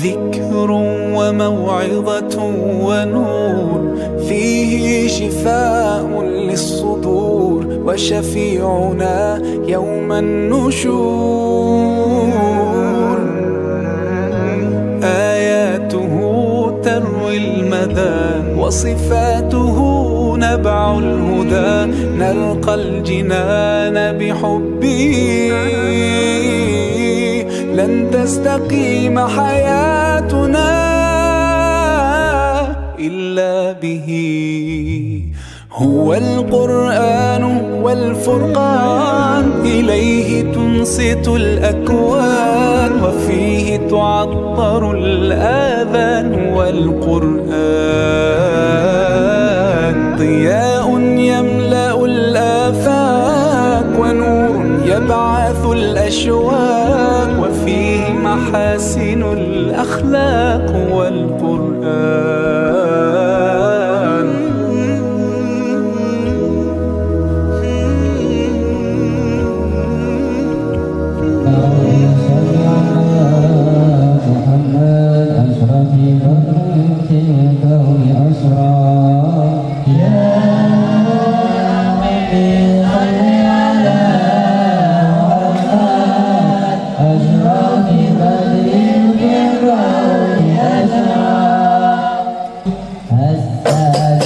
ذكر وموعظة ونور، فيه شفاء للصدور، وشفيعنا يوم النشور. آياته تروي المدى، وصفاته نبع الهدى، نلقى الجنان بحبه، لن تستقيم حياتنا إلا به. هو القرآن والفرقان، إليه تنصت الأكوان، وفيه تعطر الآذان، والقرآن ضياء يملأ الآفاق، ونور يبعث الأشواق، وفيه محاسن الأخلاق، والقرآن محمد أشرف خلق الكون أسرار. يا ربي صل على محمد أشرف بدر في الكون أسرار. السلام عليك، السلام عليك.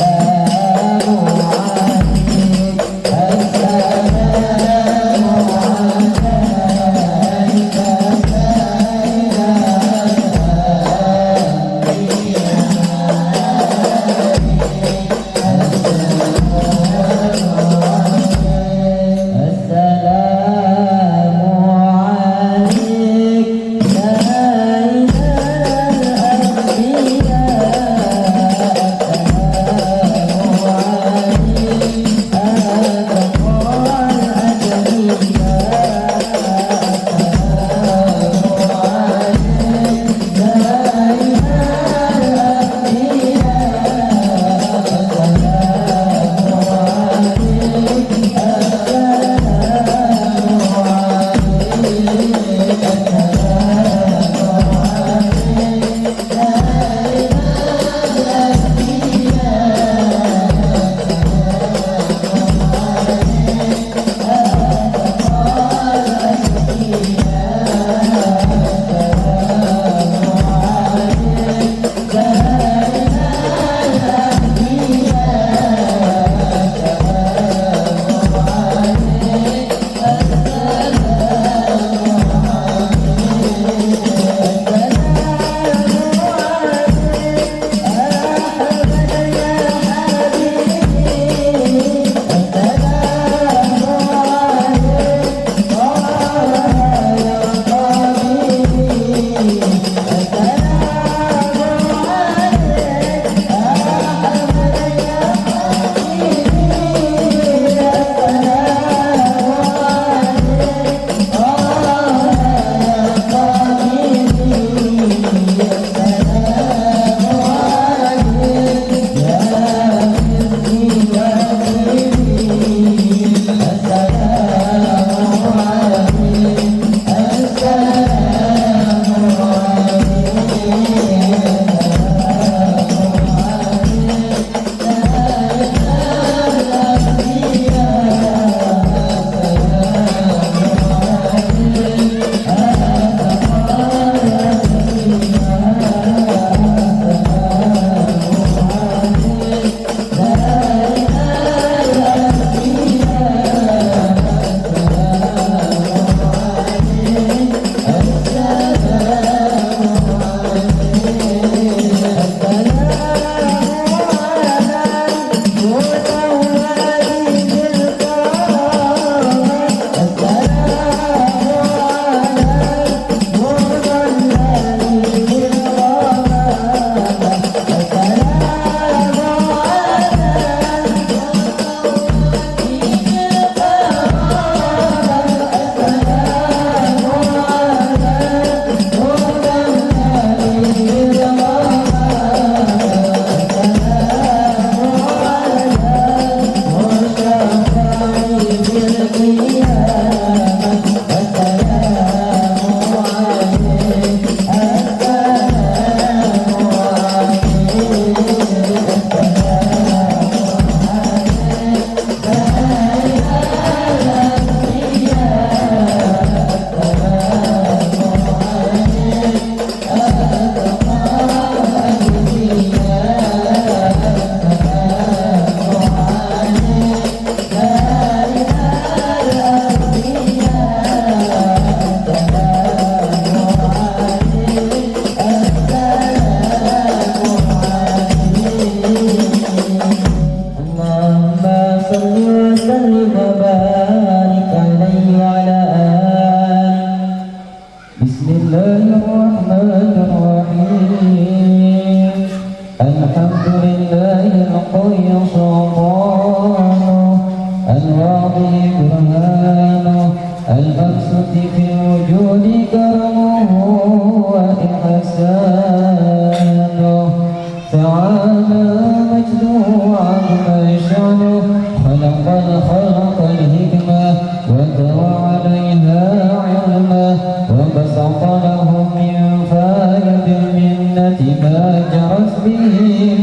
تعالى مجده وعظم شانه خلق الخلق الحكمة وتوى عليها علما وبسط لهم من فائد المنة ما جرت به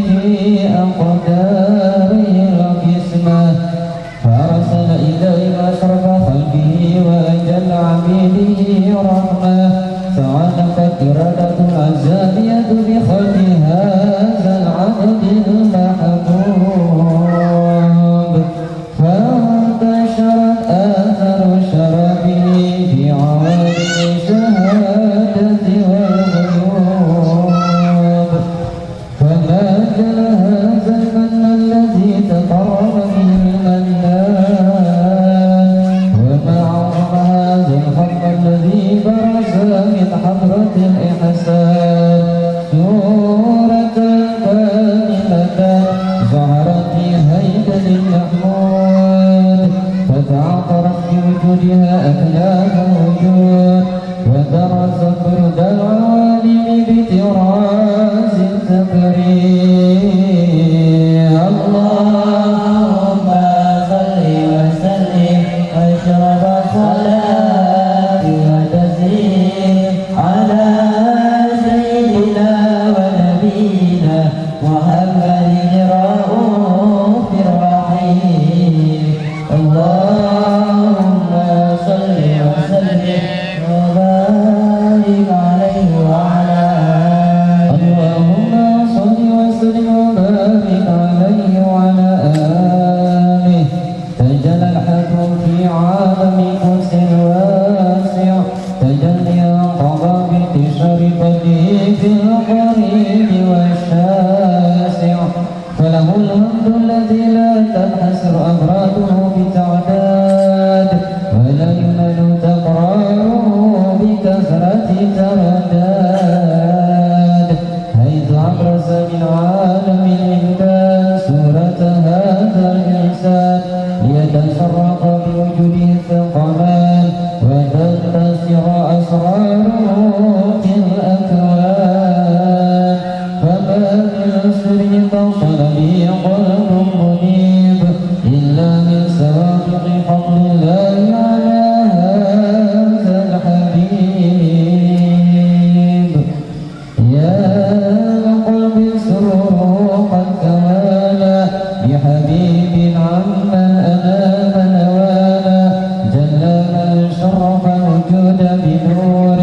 في أقداره القسمة فأرسل إليهم أشرف خلقه وأجل عبيده رحمة تعلقت إرادة الأزلية بخلق هذا العبد المحبوب فانتشرت آثار شرفه في عوالم الشهادة والغيوب فما جل هذا المن الذي تقرب به المنان وما عظم هذا الخلق الذي برز من حضرة الإحسان سورة كاملة ظهرت في هيكل المحمود فتعطرت بوجودها أكلاف الوجود ودرست برد العوالم بطراز التكريم اللهم صل وسلم أشرف صلاة وتسليم على سيدنا ونبينا محمد رؤوف الرحيم اللهم صل وسلم وبارك عليه وعلى اللهم صل وسلم وبارك عليه وعلى آله تجلى الحكم في عالم قدس واسع تجليا قضى بانتشار قدره في القريب والشاسع فله الحمد الذي لا تنحسر أمراته بتعداد ولا يمل تقراره بكثرة ترداد حيث أبرز من عالم الإمكان سورة هذا الإنسان ليتشرق بوجوده الثقلان وتتسع أسراره في الأكوان فما من سر توصل به قلب منيب إلا من سوابق فضل الله على هذا الحبيب يا قلب سروره قد توالى بحبيب عمن أناب نوالا جل من شرف الوجود بنور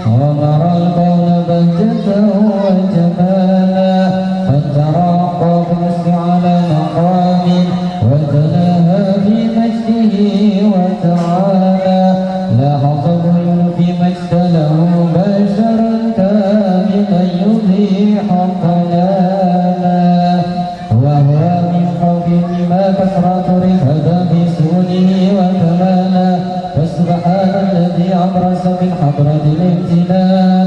ومر الكون بهجة وجمالا قد تراقى بالنسب على مقام وتناهى في مجده وتعالى لاحظ العيون في مجد له بشرا كاملا يضيح الضلالا وهو من فوق بما كثرة رفدا في سونه وكمالا فسبحان الذي أبرز من حضرة الامتنان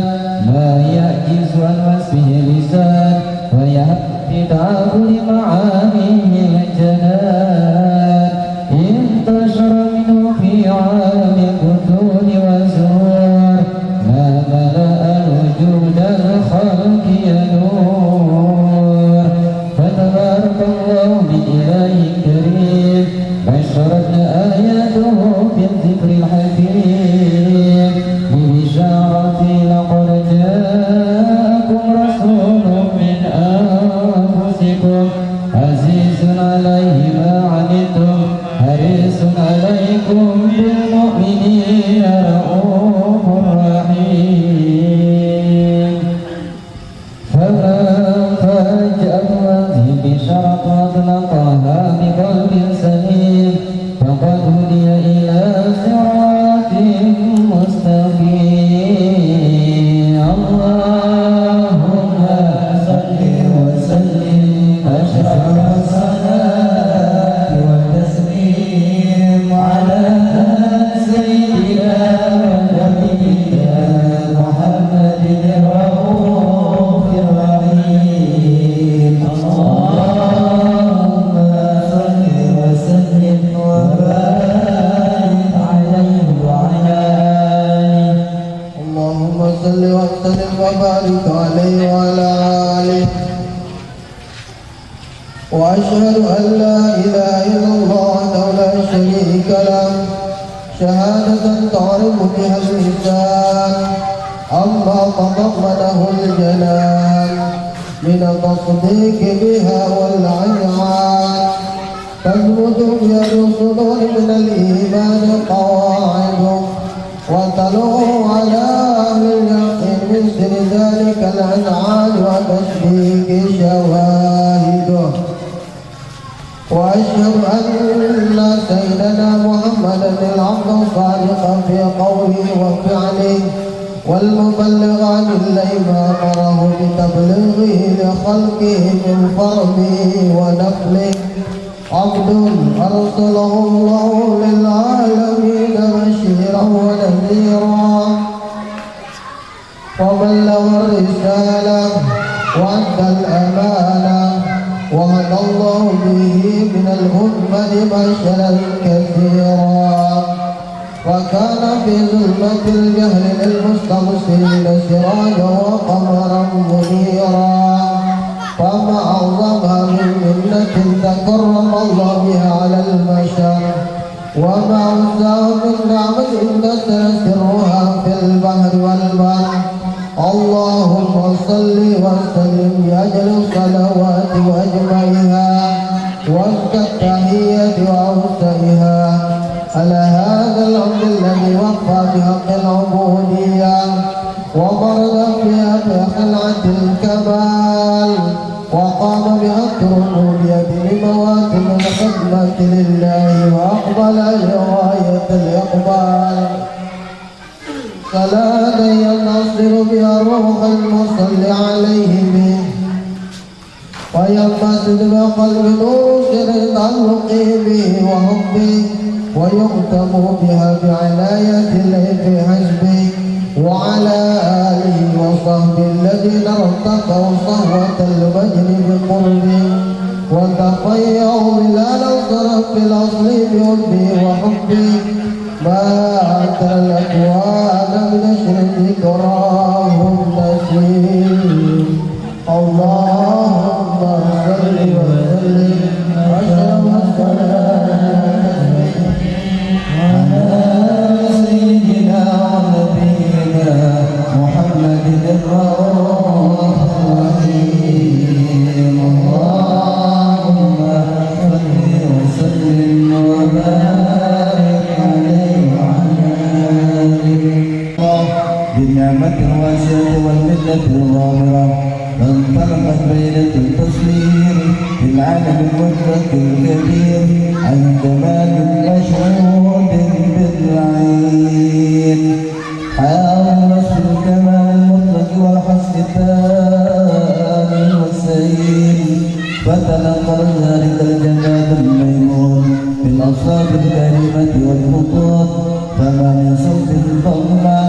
ما يعجز عن وصفه لسان ويهب في تعامل معانيه الجنان انتشر منه في عالم البطون والزهور ما ملأ الوجود الخلق ينور فتبارك الله بإله كريم بشرت آياته بالذكر الحكيم ببشارة لقد جاءكم رسول من أنفسكم وأشهد أن لا إله إلا الله وحده لا شريك له شهادة تعرف بها اللسان أما تضمنه الجنان من التصديق بها والعنعان تثبت بها الصدور من الإيمان قواعد وتلوح على أهل اليقين من سر ذلك العنعان وتشبيك شواهده وأشهد أن سيدنا محمدا العبد الصادق في قوله وفعله والمبلغ عن الله ما أمره بتبليغه لخلقه من فرضه ونفله عبد أرسله الله للعالمين بشيرا ونذيرا وبلغ الرسالة وأدى الأمانة وهدى الله به من الأمة بشرا كثيرا وكان في ظلمة الجهل للمستبصرين سراجا وقمرا منيرا فما أعظمها من منة تكرم الله بها على البشر وما أوسع من نعمة كسر سرها في البحر والبر اللهم صل وسلم بأجل الصلوات وأجمعها وأزكى التحية وأوسعها على هذا العبد الذي وفى بحق العبودية وبرز فيها بخلعة الكمال وقام بحق الربوبية بمواسم الخدمة لله وأقبل لغاية الإقبال صلاة ينصر بها الروح المصلي عليه به وينبسط بقلب نور سر تعلقه به وحبه ويختم بها بعناية الله في حزبه وعلى آله وصحبه الذين ارتقوا صهوة المجد بقربه وتطيعوا بلال الصرف في الأصل بحبه وحبه ما أتى الأكوان بنشر ذكراهم نسيم اللهم صل وسلم واشرف الصلاة على سيدنا ونبينا محمد الرؤوف الرحيم اللهم صل وسلم وبارك عليه وعلى آله بالنعمة الواسعة والمنة الغامرة فانطلقت بينة التصوير في العالم المطلق الكبير عن جمال مشهود بالعين حاول وصف الكمال المطلق والحسن التام والسير فتنقل ذلك الجمال الميمون بالأصوات الكريمة والخطوط فما من صوت ضمة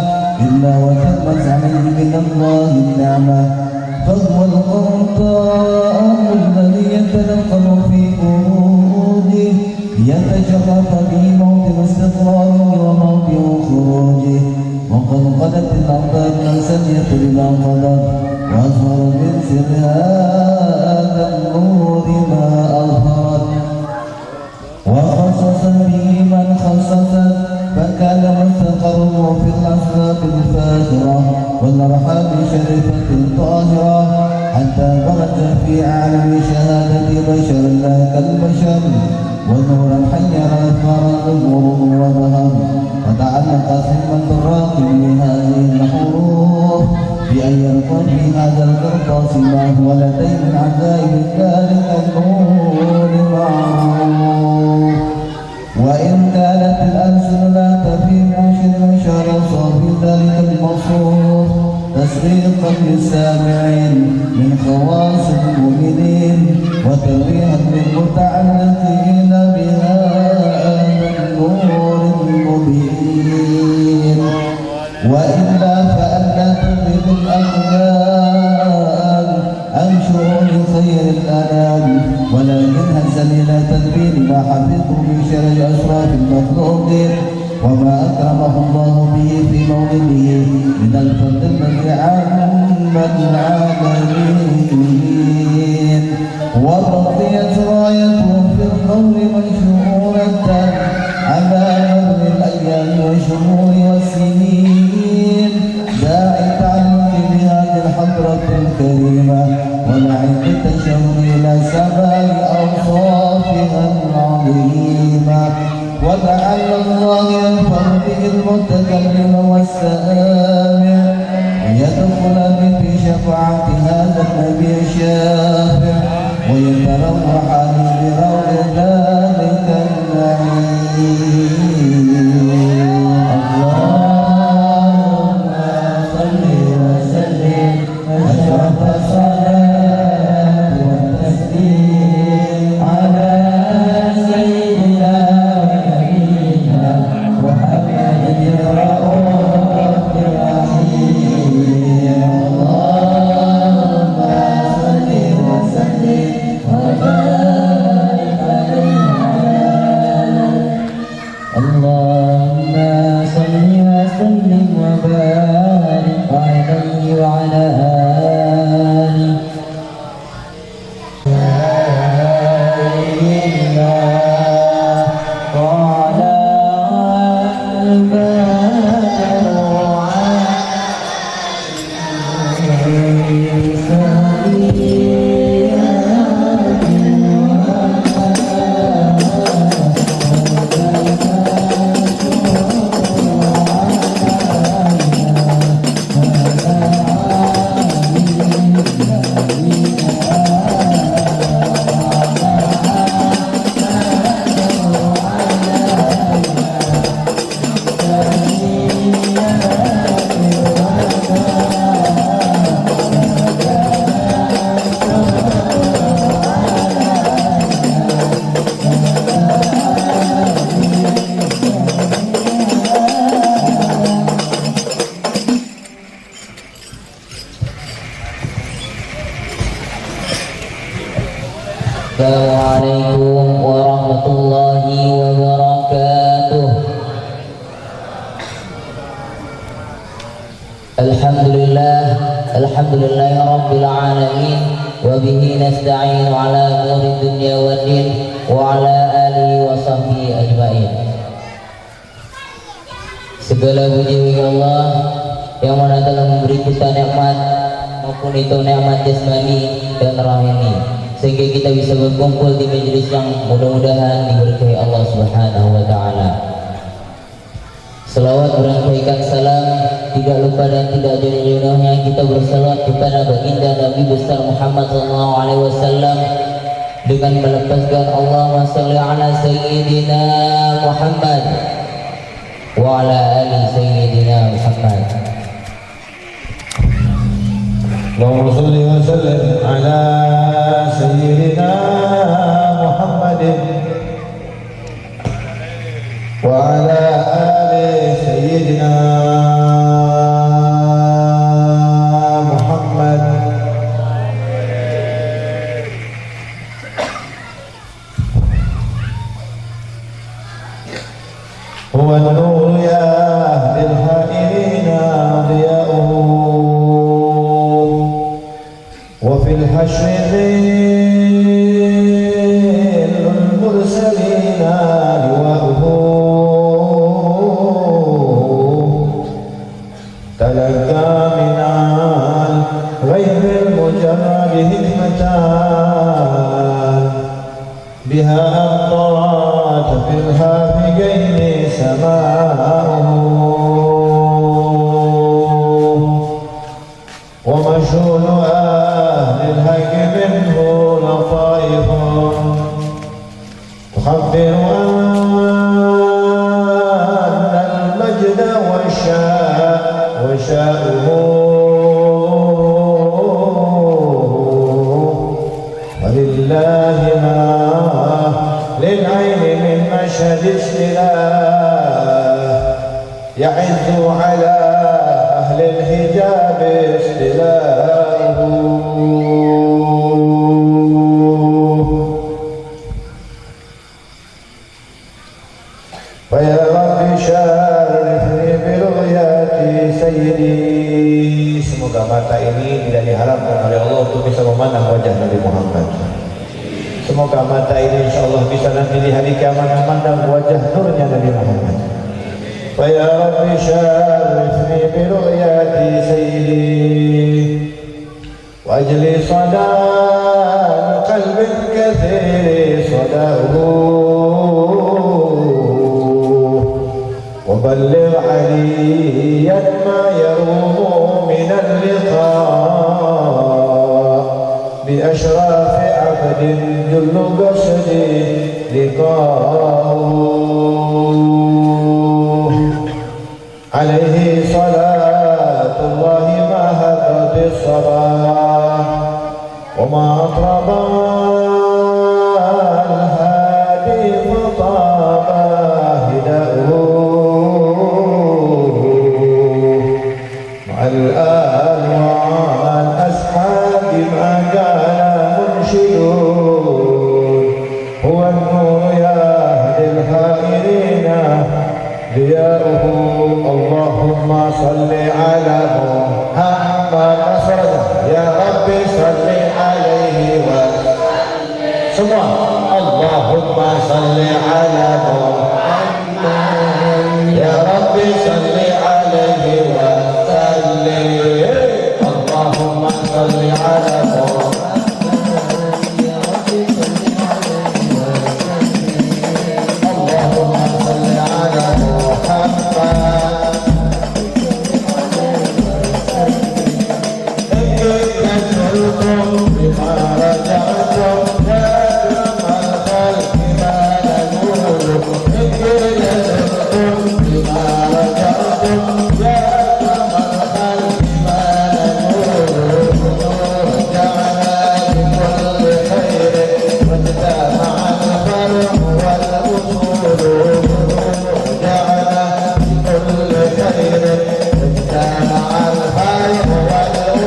إلا وتمت عليه من الله النعمة فهو القرطان الذي يتنقل في قعوده يتشرف به موطن استقراره وموطن خروجه وقد قلت الأرض الإنسانية بما قدر وأظهر من سر هذا النور ما أظهرت وخصص به من خصصت فكان مستقره في الأسباب الفاخرة والأرحام الشريفة الطاهرة حتى برز في عالم شهادة بشر لا كالبشر ونورا حير أثار نور وظهر فتعلق سمة الراقب لهذه الحروف بأن يلقى في هذا القرطاس ما هو لديه من عجائب ذلك النور معروف وإن كانت الألسن لا تفي شر صافي ذلك المصروف تسريقا للسامعين من خواص المؤمنين وتريها للمتعلقين بهذا النور المبين وإلا فألا تدرك الأقدام عن شؤون خير الأنام ولكنها سليلة تدبير ما حفظه من شر أشراف المخلوقين وما أكرمه الله به في مولده من الفضل الذي عم العالمين والرضية يتروحان بروض ذلك النعيم. اللهم صل وسلم أشرف الصلاة والتسليم على سيدنا ونبينا محمد الرؤوف الرحيم. اللهم صل وسلم وبارك عليه. اللهم صل وسلم وبارك عليه وعلى آله. Assalamualaikum warahmatullahi wabarakatuh. Alhamdulillah rabbil alamin wa bihi nasta'inu ala umuri dunya waddin wa ala alihi wa sahbihi ajmain. Segala puji bagi Allah yang mana telah memberi kita nikmat maupun itu nikmat jasmani dan rohani, sehingga kita bisa berkumpul di majelis yang mudah-mudahan diberkahi Allah Subhanahu wa taala. Selawat berangkaikan salam tidak lupa dan tidak jauh-jauhnya kita bersalawat kepada baginda Nabi besar Muhammad SAW dengan melepaskan Allahumma shalli ala sayyidina Muhammad wa ala ali sayyidina Muhammad. اللهم صل وسلم على سيدنا محمد وعلى آل سيدنا محمد. هو النور يا للحائرين ضياؤه وفي الحشر ذيل المرسلين لواؤه. تلقى من الغيب المجرد حكمتان بها أمطرت في الحافقين سماؤه. ومشهور للحق منه لطائف تخبر أن المجد وشاؤه. ولله ما للعين من مشهد السلاح يعز على أهل الحجاب استلاؤه. فيا رب شرفني برؤيات سيدي. Semoga mata ini tidak diharapkan oleh Allah untuk bisa memandang wajah Nabi Muhammad. Semoga mata ini insya Allah bisa nanti di hari kiamat memandang wajah nurnya Nabi Muhammad. فيا رب شرفني برؤيات سيدي واجلي صدى قلب كثير صداه. وبلغ عليا ما يروم من اللقاء بأشراف في عبد جل قصدي لقاؤه عليه صلاة الله ما هبت الصباح وما أطرب الهادي فطاب هداه مع الآل والأصحاب ما كان منشدون هو النور يهدي الحائرين ضياؤه اللهم صل على محمد يا رب صل عليه وسلم semua اللهم صل على محمد يا رب صل عليه وسلم اللهم صل على محمد اللهم صل على محمد بما رجعتم يا أكرم الخلق ما نقول بما رجعتم يا أكرم الخلق ما نقول رجعنا بكل خير واجتمع الفرح والأصول رجعنا بكل خير واجتمع الفرح والأصول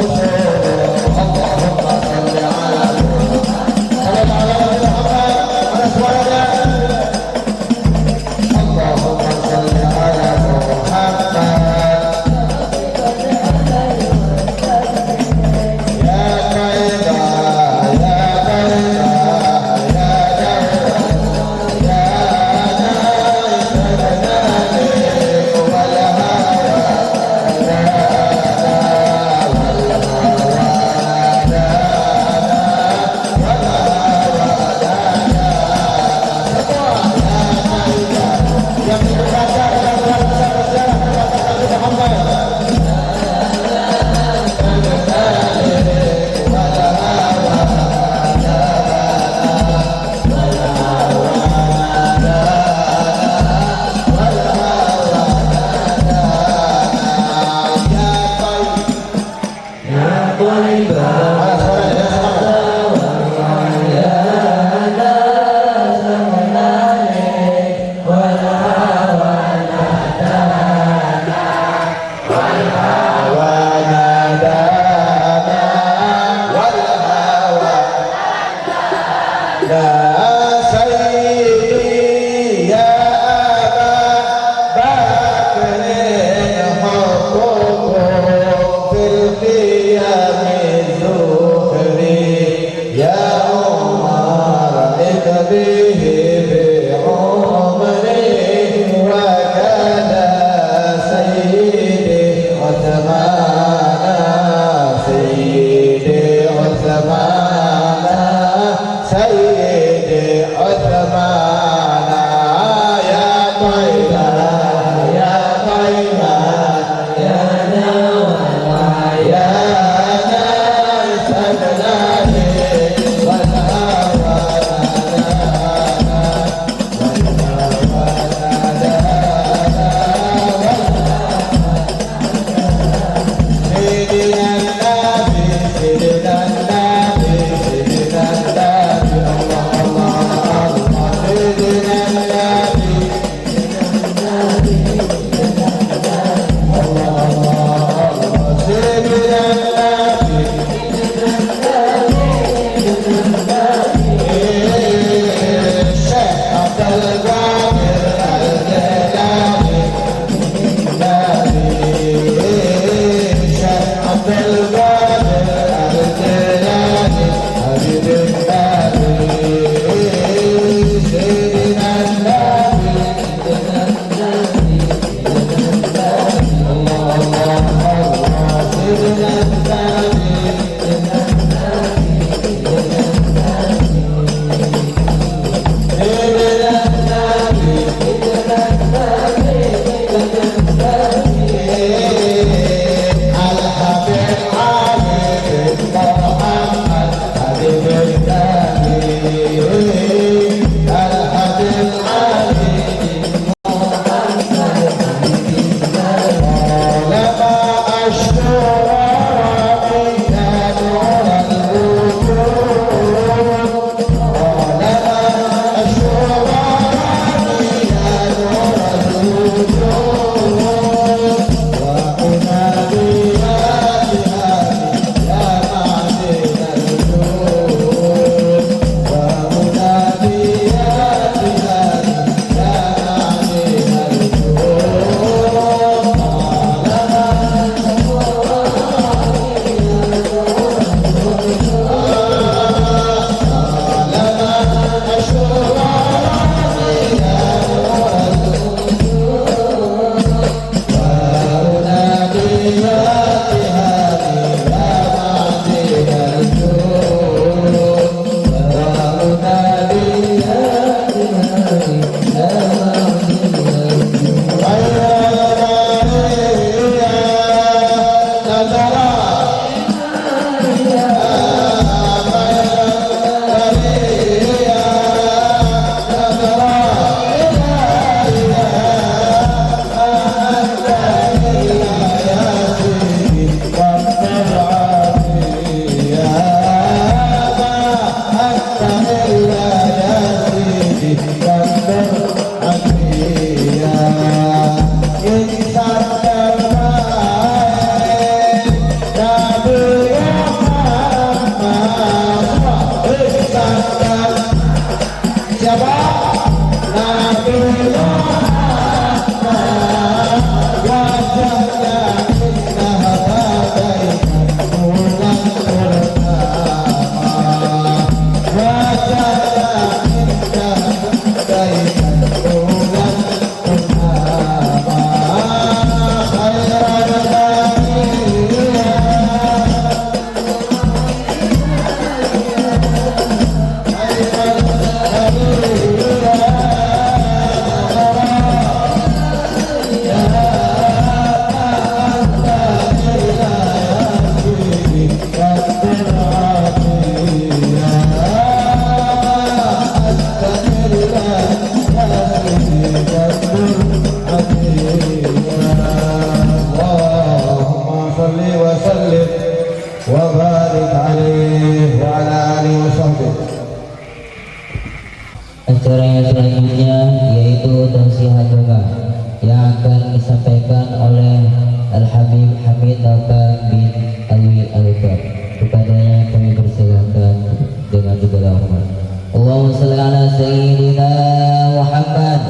Happy birthday. Acara yang selanjutnya yaitu tausiah doa yang akan disampaikan oleh Al-Habib Hamid Naufal bin Alwi Al-Bab. Kepadanya kami persilakan dengan segala hormat. Allahumma shalli ala sayyidina Muhammad.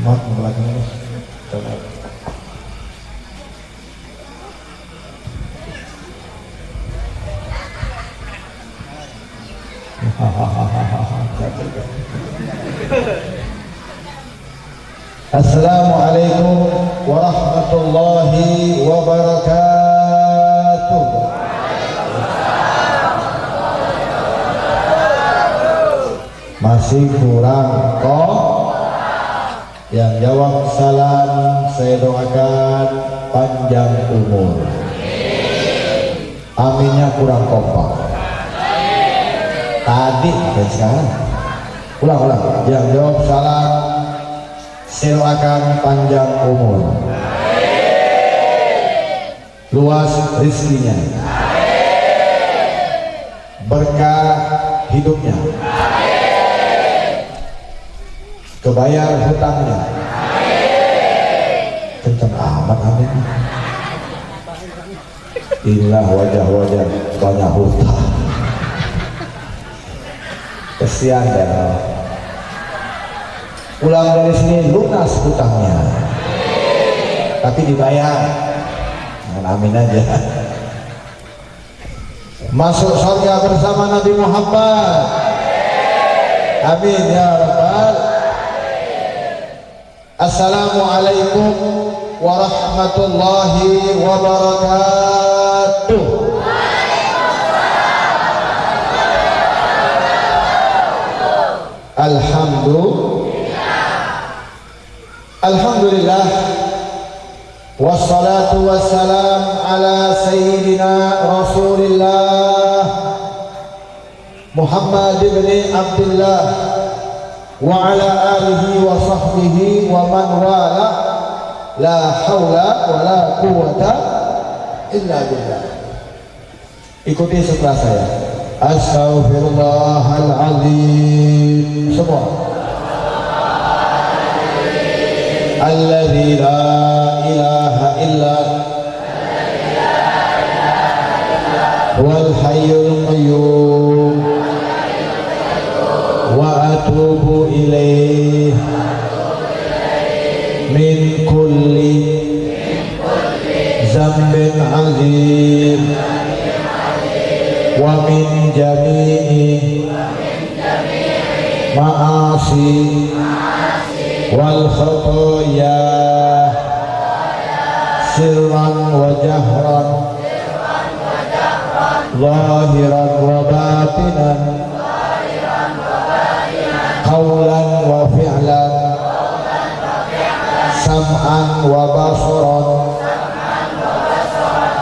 Maaf belakangnya. Assalamualaikum warahmatullahi wabarakatuh. Masih kurang kok? Yang jawab salam saya doakan panjang umur. Aminnya kurang kompak. Tadi dan sekarang. Ulang. Yang jawab salam saya doakan panjang umur. Luas rezekinya. Berkah hidupnya. Kebayar hutangnya. Kenceng amat amin. Inilah wajah-wajah banyak hutang. Kesian dan pulang dari sini lunas hutangnya, tapi dibayar. Amin aja. Masuk surga bersama Nabi Muhammad. Amin ya rabbal. Assalamualaikum warahmatullahi wabarakatuh. Alhamdulillah wassalatu wassalam ala sayyidina Rasulillah Muhammad ibn Abdullah wa ala alihi wa sahbihi wa man wala, la haula wa la quwwata illa billah. Ikuti setelah saya. Astaghfirullahaladzim. Semua. Alladzi la ilaha illa huwal hayyul qayyum wa atubu ilaih min kulli zambin azim wa min jami'i ma'asi wal khotoya sirran wa jahran zahiran wa batinan qawlan wa fi'lan sam'an wa basaran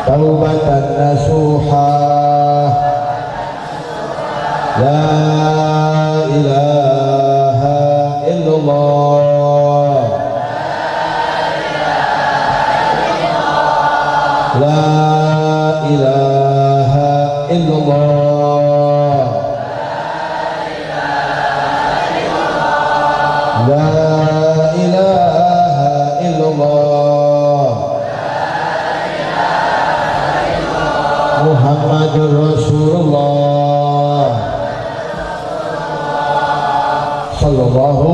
taubatan nasuha. La ilaha illallah. La ilaha illallah. La ilaha illallah. Muhammadur Rasulullah sallallahu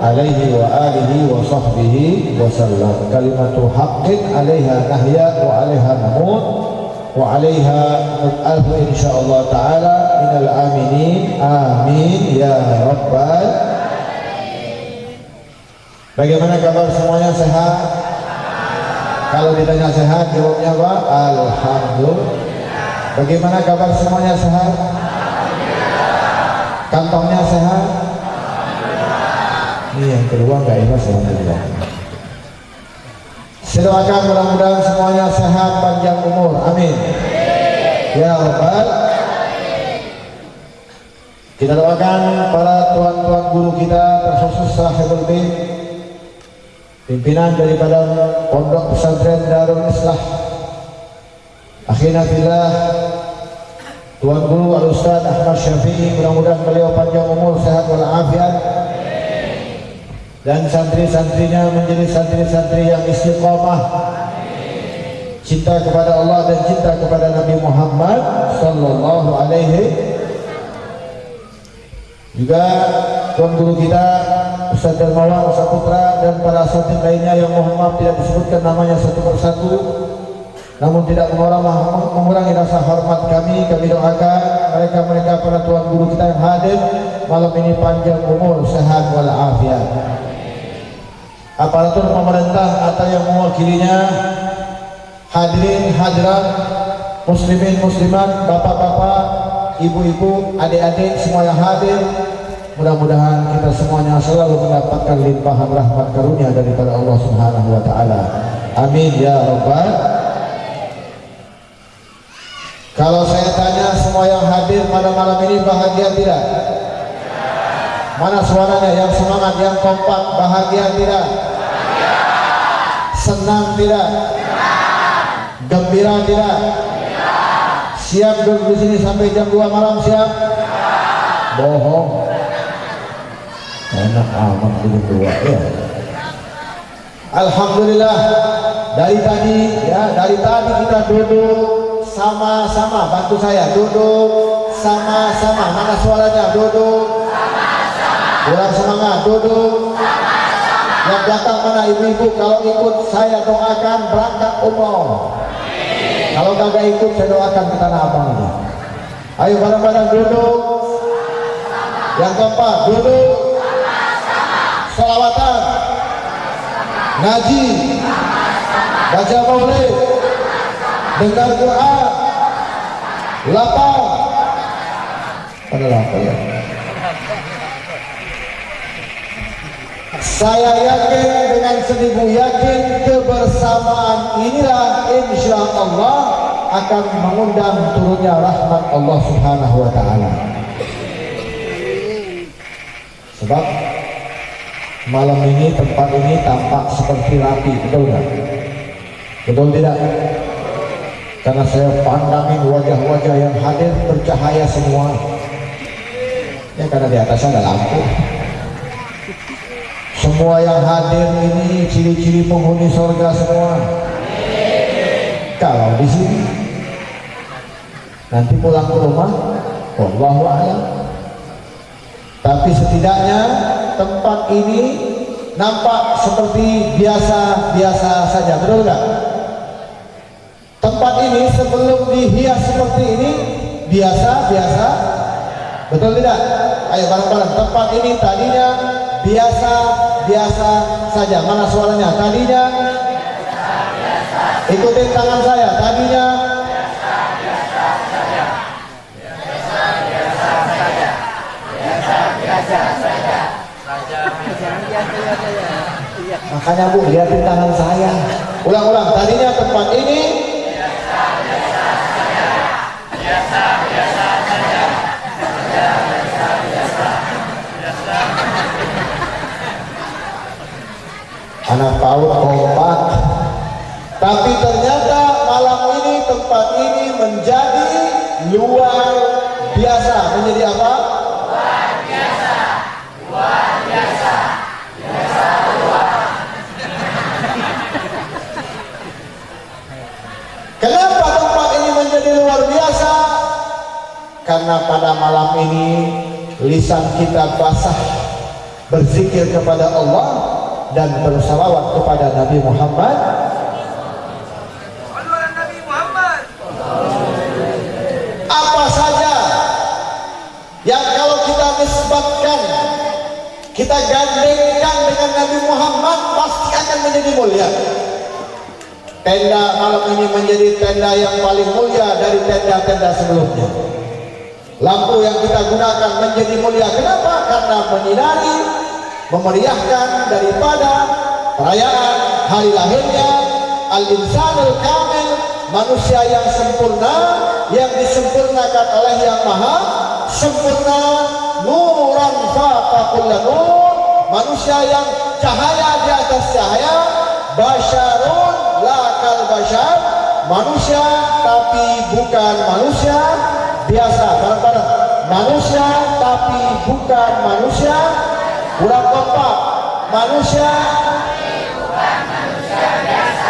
alaihi wa alihi wa sahbihi wa sallam. Kalimatu haqqin alaiha nahya wa alaiha namut wa alaiha nub'athu insyaallah ta'ala minal aminin. Amin ya rabbal. Bagaimana kabar semuanya, sehat? Kalau ditanya sehat, jawabnya apa? Alhamdulillah. Bagaimana kabar semuanya, sehat? Kantongnya sehat? Ini yang kedua nggak ikhlas, alhamdulillah. Saya doakan mudah-mudahan semuanya sehat, panjang umur, amin ya rabbal. Kita doakan para tuan-tuan guru kita, terkhusus sahibul bait, pimpinan daripada Pondok Pesantren Darul Islah, akhirnya fillah, Tuan Guru Al-Ustaz Ahmad Syafi'i, mudah-mudahan beliau panjang umur, sehat walafiat, dan santri-santrinya menjadi santri-santri yang istiqomah, cinta kepada Allah dan cinta kepada Nabi Muhammad sallallahu alaihi. Juga Tuan Guru kita Ustaz Darmawan, Ustaz Putra, dan para asatidz lainnya yang mohon maaf tidak disebutkan namanya satu persatu, namun tidak mengurangi rasa hormat kami. Kami doakan mereka para Tuan Guru kita yang hadir malam ini panjang umur, sehat walafiat. Aparatur pemerintah atau yang mewakilinya, hadirin hadirat, muslimin muslimat, bapak-bapak, ibu-ibu, adik-adik semua yang hadir, mudah-mudahan kita semuanya selalu mendapatkan limpahan rahmat karunia daripada Allah Subhanahu wa taala. Amin ya rabbal. Kalau saya tanya semua yang hadir pada malam ini bahagia tidak? Mana suaranya yang semangat, yang kompak? Bahagia tidak? Senang tidak? Gembira tidak? Siap duduk di sini sampai jam 2 malam, siap? Bohong. Enak amat duduk 2 ya. Alhamdulillah, dari tadi kita duduk sama-sama. Bantu saya, duduk sama-sama. Mana suaranya? Duduk sama-sama. Kurang semangat, duduk sama-sama. Yang belakang mana ibu-ibu? Kalau ikut saya doakan berangkat umroh. Kalau kagak ikut saya doakan ke Tanah Abang aja. Ayo bareng-bareng duduk. Yang keempat, duduk. Sholawatan, ngaji, baca maulid, dengar Quran, lapar. Pada lapar ya. Saya yakin dengan 1000 yakin kebersamaan inilah insya Allah akan mengundang turunnya rahmat Allah Subhanahu wa taala. Sebab malam ini tempat ini tampak seperti rapi, betul nggak? Betul tidak? Karena saya pandangin wajah-wajah yang hadir bercahaya semua. Ya karena di atasnya ada lampu. Semua yang hadir ini ciri-ciri penghuni surga semua. Kalau di sini nanti pulang ke rumah, wallahu a'lam. Tapi setidaknya tempat ini nampak seperti biasa-biasa saja, betul nggak? Tempat ini sebelum dihias seperti ini biasa-biasa, betul tidak? Ayo bareng-bareng. Tempat ini tadinya biasa-biasa saja. Mana suaranya? Tadinya ikutin tangan saya. Tadinya biasa-biasa saja. Biasa-biasa saja. Biasa-biasa saja. Makanya Bu, lihatin tangan saya. Ulang-ulang. Tadinya tempat ini biasa-biasa saja. Biasa-biasa saja. Biasa-biasa. Anak PAUD kompak. Tapi ternyata malam ini tempat ini menjadi luar biasa. Menjadi apa? Luar biasa. Luar biasa. Biasa luar. Kenapa tempat ini menjadi luar biasa? Karena pada malam ini lisan kita basah berzikir kepada Allah dan bersalawat kepada Nabi Muhammad. Apa saja yang kalau kita nisbatkan, kita gandengkan dengan Nabi Muhammad, pasti akan menjadi mulia. Tenda malam ini menjadi tenda yang paling mulia dari tenda-tenda sebelumnya. Lampu yang kita gunakan menjadi mulia. Kenapa? Karena menyinari, memeriahkan daripada perayaan hari lahirnya Al-Insanul Kamil, manusia yang sempurna, yang disempurnakan oleh Yang Maha Sempurna. Nuran faqa kulla nur, manusia yang cahaya di atas cahaya. Basyarun lakal basyar, manusia tapi bukan manusia biasa. Bareng-bareng, manusia tapi bukan manusia. Kurang kompak, manusia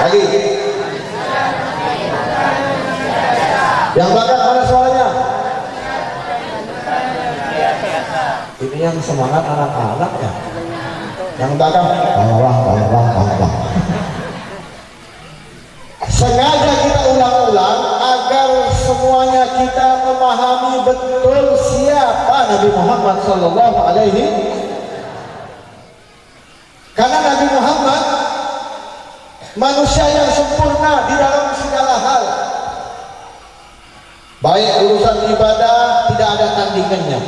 lagi. Yang belakang mana suaranya? Ini yang semangat anak-anak ya. Yang belakang bawah. Sengaja kita ulang-ulang agar semuanya kita memahami betul siapa Nabi Muhammad sallallahu alaihi. Karena Nabi Muhammad manusia yang sempurna di dalam segala hal. Baik urusan ibadah tidak ada tandingannya.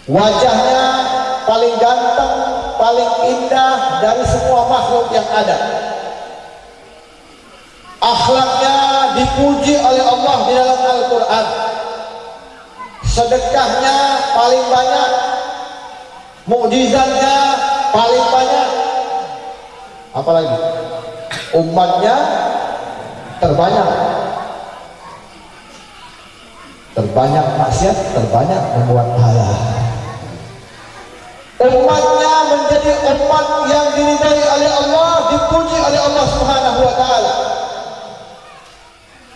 Wajahnya paling ganteng, paling indah dari semua makhluk yang ada. Akhlaknya dipuji oleh Allah di dalam Al-Quran. Sedekahnya paling banyak, mukjizatnya paling banyak. Apalagi umatnya terbanyak maksiat, terbanyak membuat pahala. Umatnya menjadi umat yang diridai oleh Allah, dipuji oleh Allah Subhanahu wa taala.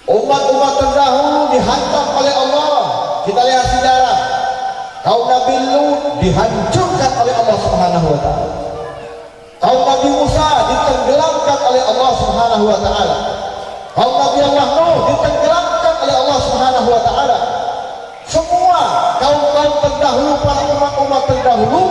Umat-umat terdahulu dihantam oleh Allah. Kita lihat sejarah. Kaum Nabi Lut dihancurkan oleh Allah Subhanahu wa taala. Kaum Nabi Musa ditenggelamkan oleh Allah Subhanahu wa taala. Kaum Nabi Allah Nuh ditenggelamkan oleh Allah Subhanahu wa taala. Semua kaum-kaum terdahulu, para umat-umat terdahulu,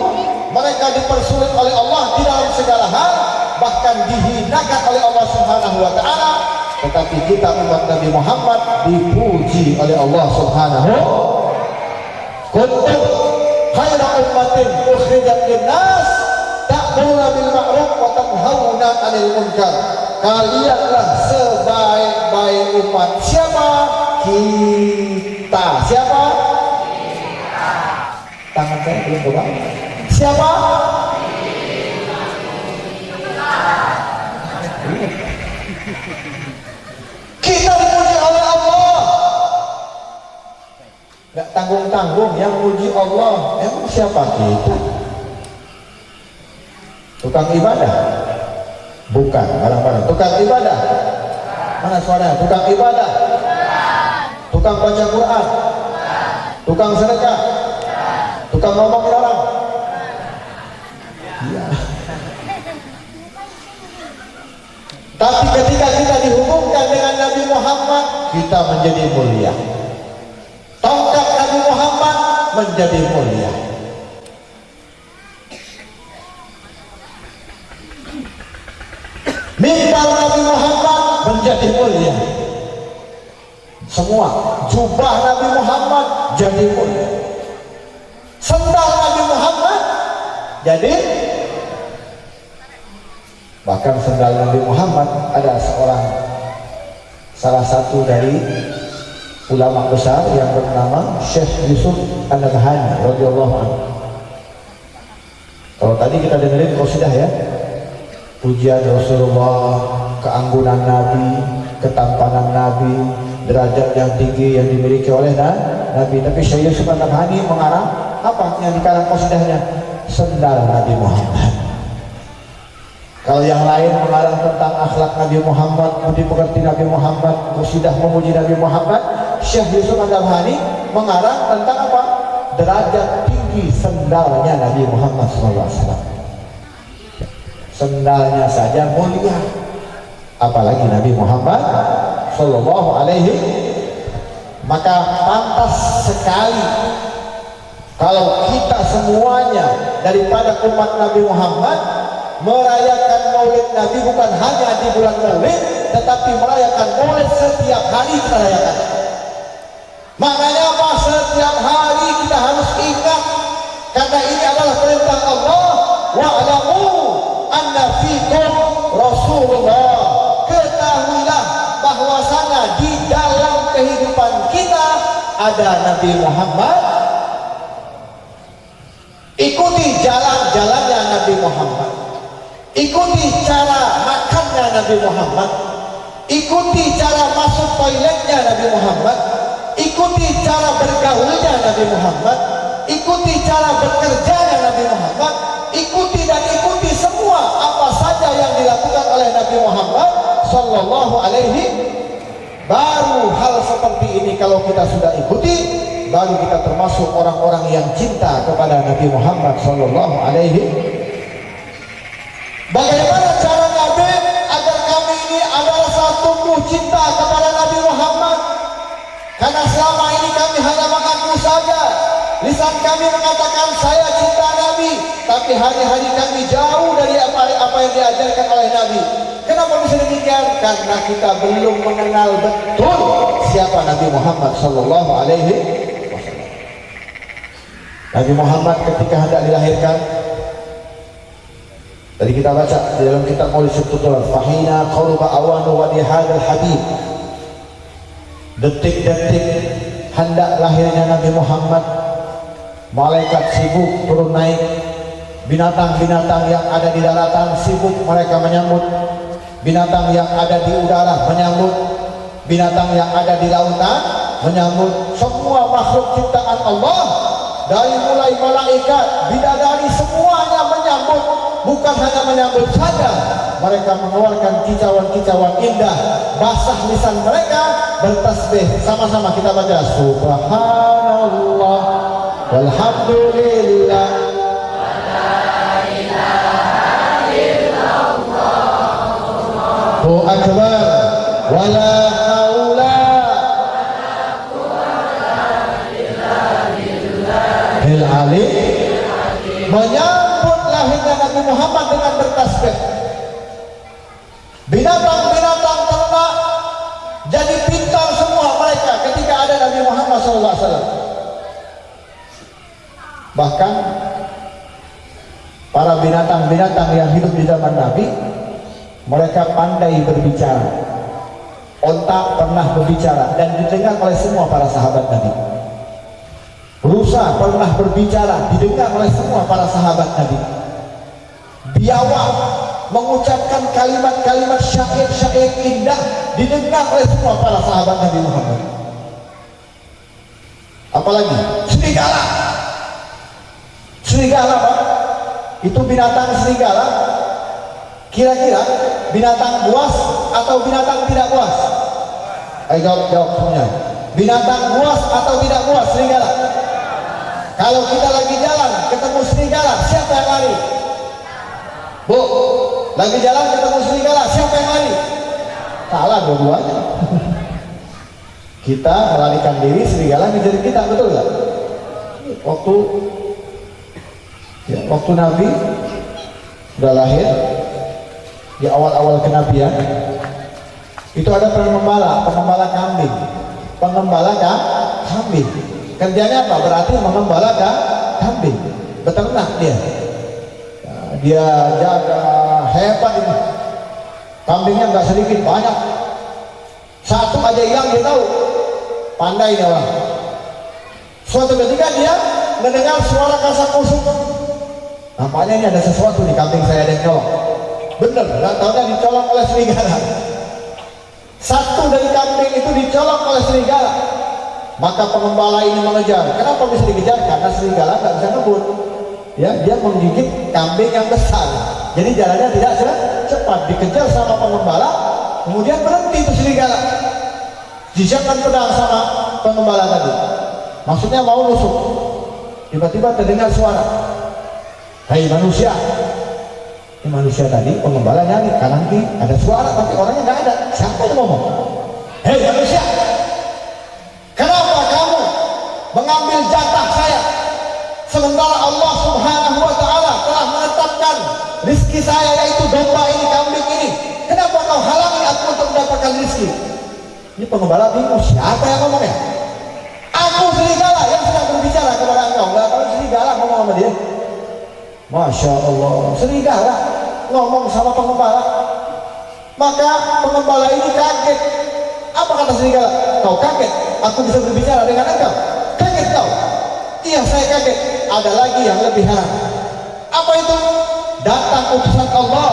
mereka dipersulit oleh Allah di dalam segala hal, bahkan dihinakan oleh Allah Subhanahu wa taala. Tetapi kita umat Nabi Muhammad dipuji oleh Allah Subhanahu. Kuntum khaira ummatin ukhrijat linnas ta'muruna bil ma'ruf wa tanhauna 'anil munkar. Kalianlah sebaik-baik umat. Siapa? Kita. Siapa? Kita. Tangan saya belum buka. Siapa? Kita dipuji oleh Allah. Gak tanggung-tanggung, yang muji Allah. Emang siapa kita? Tukang ibadah? Bukan, barang-barang. Tukang ibadah? Mana suaranya? Tukang ibadah? Tukang baca Quran? Tukang sedekah? Tukang ngomongin orang? Iya. Tapi ketika kita dihubungkan dengan Nabi Muhammad, kita menjadi mulia. Tongkat Nabi Muhammad menjadi mulia. Mimbar Nabi Muhammad menjadi mulia. Semua jubah Nabi Muhammad jadi mulia. Sendal Nabi Muhammad jadi, bahkan sendal Nabi Muhammad ada salah satu dari ulama besar yang bernama Syekh Yusuf An-Nabhani radhiyallahu anhu. Kalau tadi kita dengerin qasidah ya, pujian Rasulullah, keanggunan Nabi, ketampanan Nabi, derajat yang tinggi yang dimiliki oleh Nabi. Tapi Syekh Yusuf An-Nabhani mengarang apa yang dikarang qasidahnya? Sendal Nabi Muhammad. Kalau yang lain mengarang tentang akhlak Nabi Muhammad, budi pekerti Nabi Muhammad, qasidah memuji Nabi Muhammad, Syekh Yusuf An-Nabhani mengarang tentang apa? Derajat tinggi sendalnya Nabi Muhammad SAW. Sendalnya saja mulia, apalagi Nabi Muhammad Sallallahu Alaihi. Maka pantas sekali kalau kita semuanya daripada umat Nabi Muhammad merayakan maulid Nabi bukan hanya di bulan maulid, tetapi merayakan maulid setiap hari kita rayakan. Maknanya apa? Setiap hari kita harus ingat, karena ini adalah perintah Allah. Wa'lamu anna fikum Rasulullah. Ketahuilah bahwasanya di dalam kehidupan kita ada Nabi Muhammad. Ikuti jalan-jalannya Nabi Muhammad, ikuti cara makannya Nabi Muhammad, ikuti cara masuk toiletnya Nabi Muhammad, ikuti cara bergaulnya Nabi Muhammad, ikuti cara bekerjanya Nabi Muhammad, ikuti dan ikuti semua apa saja yang dilakukan oleh Nabi Muhammad Sallallahu Alaihi. Baru hal seperti ini kalau kita sudah ikuti, baru kita termasuk orang-orang yang cinta kepada Nabi Muhammad Sallallahu Alaihi. Bagaimana cara Nabi agar kami ini adalah satu cinta kepada Nabi Muhammad? Karena selama ini kami hanya mengaku saja, lisan kami mengatakan saya cinta Nabi, tapi hari-hari kami jauh dari apa yang diajarkan oleh Nabi. Kenapa bisa demikian? Karena kita belum mengenal betul siapa Nabi Muhammad Sallallahu Alaihi Wasallam. Nabi Muhammad ketika hendak dilahirkan, tadi kita baca di dalam kitab Maulid Syukutul Fahina qaruba awanu wa dihadal habib. Detik-detik hendak lahirnya Nabi Muhammad, malaikat sibuk turun naik, binatang-binatang yang ada di daratan sibuk mereka menyambut, binatang yang ada di udara menyambut, binatang yang ada di lautan menyambut, semua makhluk ciptaan Allah dari mulai malaikat, bidadari semuanya menyambut. Bukan hanya menyambut saja, mereka mengeluarkan kicauan-kicauan indah, basah lisan mereka bertasbih. Sama-sama kita baca Subhanallah walhamdulillah Allahu akbar wala haula bil ali. Menyambut lahirnya Nabi Muhammad dengan bertasbih. Binatang-binatang ternak jadi pintar semua mereka ketika ada Nabi Muhammad SAW. Bahkan para binatang-binatang yang hidup di zaman Nabi, mereka pandai berbicara. Onta pernah berbicara dan didengar oleh semua para sahabat Nabi. Rusa pernah berbicara, didengar oleh semua para sahabat Nabi. Biawak mengucapkan kalimat-kalimat syair-syair indah, didengar oleh semua para sahabat Nabi Muhammad. Apalagi serigala. Serigala, Pak, itu binatang serigala. Kira-kira binatang buas atau binatang tidak buas? Ayo jawab semuanya. Binatang buas atau tidak buas serigala? Kalau kita lagi jalan ketemu serigala, siapa yang lari? Bu, lagi jalan ketemu serigala, siapa yang lari? Salah dua-duanya. Kita melarikan diri, serigala ngejar kita, betul nggak? Waktu Nabi sudah lahir, di awal-awal kenabian, itu ada pengembala kambing, kambing. Kerjanya apa? Berarti mengembala kambing, beternak dia. Dia jaga hebat ini. Kambingnya nggak sedikit, banyak. Satu aja hilang dia tahu. Pandai dia orang. Suatu ketika dia mendengar suara kasak kusuk. Nampaknya ini ada sesuatu di kambing saya ada yang colok. Bener, nggak tahunya dicolok oleh serigala. Satu dari kambing itu dicolok oleh serigala. Maka pengembala ini mengejar. Kenapa bisa dikejar? Karena serigala nggak bisa ngebut. Ya, dia menggigit kambing yang besar. Jadi jalannya tidak cepat. Dikejar sama pengembala, kemudian berhenti itu serigala. Disiapkan pedang sama pengembala tadi. Maksudnya mau nusuk. Tiba-tiba terdengar suara. Hei manusia. Ini manusia tadi, pengembala nyari kanan kiri, ada suara tapi orangnya nggak ada. Siapa yang ngomong? Hei manusia. Kenapa kamu mengambil jatah saya? Sementara Allah Subhanahu wa Ta'ala telah menetapkan rizki saya yaitu domba ini, kambing ini. Kenapa kau halangi aku untuk mendapatkan rizki? Ini pengembala bingung, siapa yang ngomongnya? Aku serigala yang sedang berbicara kepada engkau. Enggak tahu serigala ngomong sama dia. Masya Allah, serigala ngomong sama pengembala. Maka pengembala ini kaget. Apa kata serigala? Kau kaget? Aku bisa berbicara dengan engkau? Kaget kau? Iya, saya kaget. Ada lagi yang lebih heran. Apa itu? Datang utusan Allah,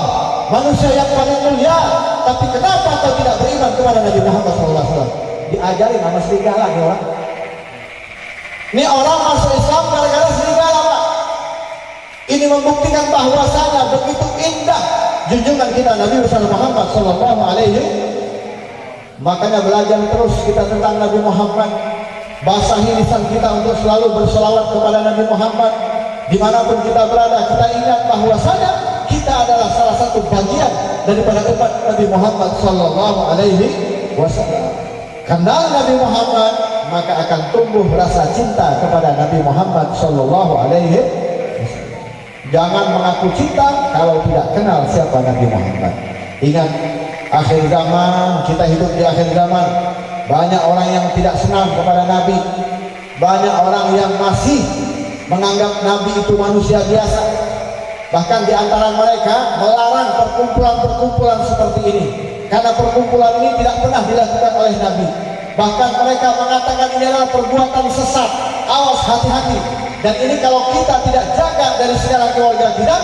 manusia yang paling mulia, tapi kenapa kau tidak beriman kepada Nabi Muhammad SAW? Diajari nama serigala nih orang. Ini orang masuk Islam gara-gara serigala, Pak. Ini membuktikan bahwasanya begitu indah junjungan kita Nabi Muhammad SAW. Makanya belajar terus kita tentang Nabi Muhammad. Basahi lisan kita untuk selalu berselawat kepada Nabi Muhammad. Dimanapun kita berada, kita ingat bahwasanya kita adalah salah satu bagian daripada umat Nabi Muhammad SAW. Kenal Nabi Muhammad, maka akan tumbuh rasa cinta kepada Nabi Muhammad SAW. Jangan mengaku cinta kalau tidak kenal siapa Nabi Muhammad. Ingat, akhir zaman, kita hidup di akhir zaman. Banyak orang yang tidak senang kepada Nabi. Banyak orang yang masih menganggap Nabi itu manusia biasa. Bahkan di antara mereka melarang perkumpulan-perkumpulan seperti ini, karena perkumpulan ini tidak pernah dilakukan oleh Nabi. Bahkan mereka mengatakan ini adalah perbuatan sesat. Awas, hati-hati. Dan ini kalau kita tidak jaga dari segala keluarga kita,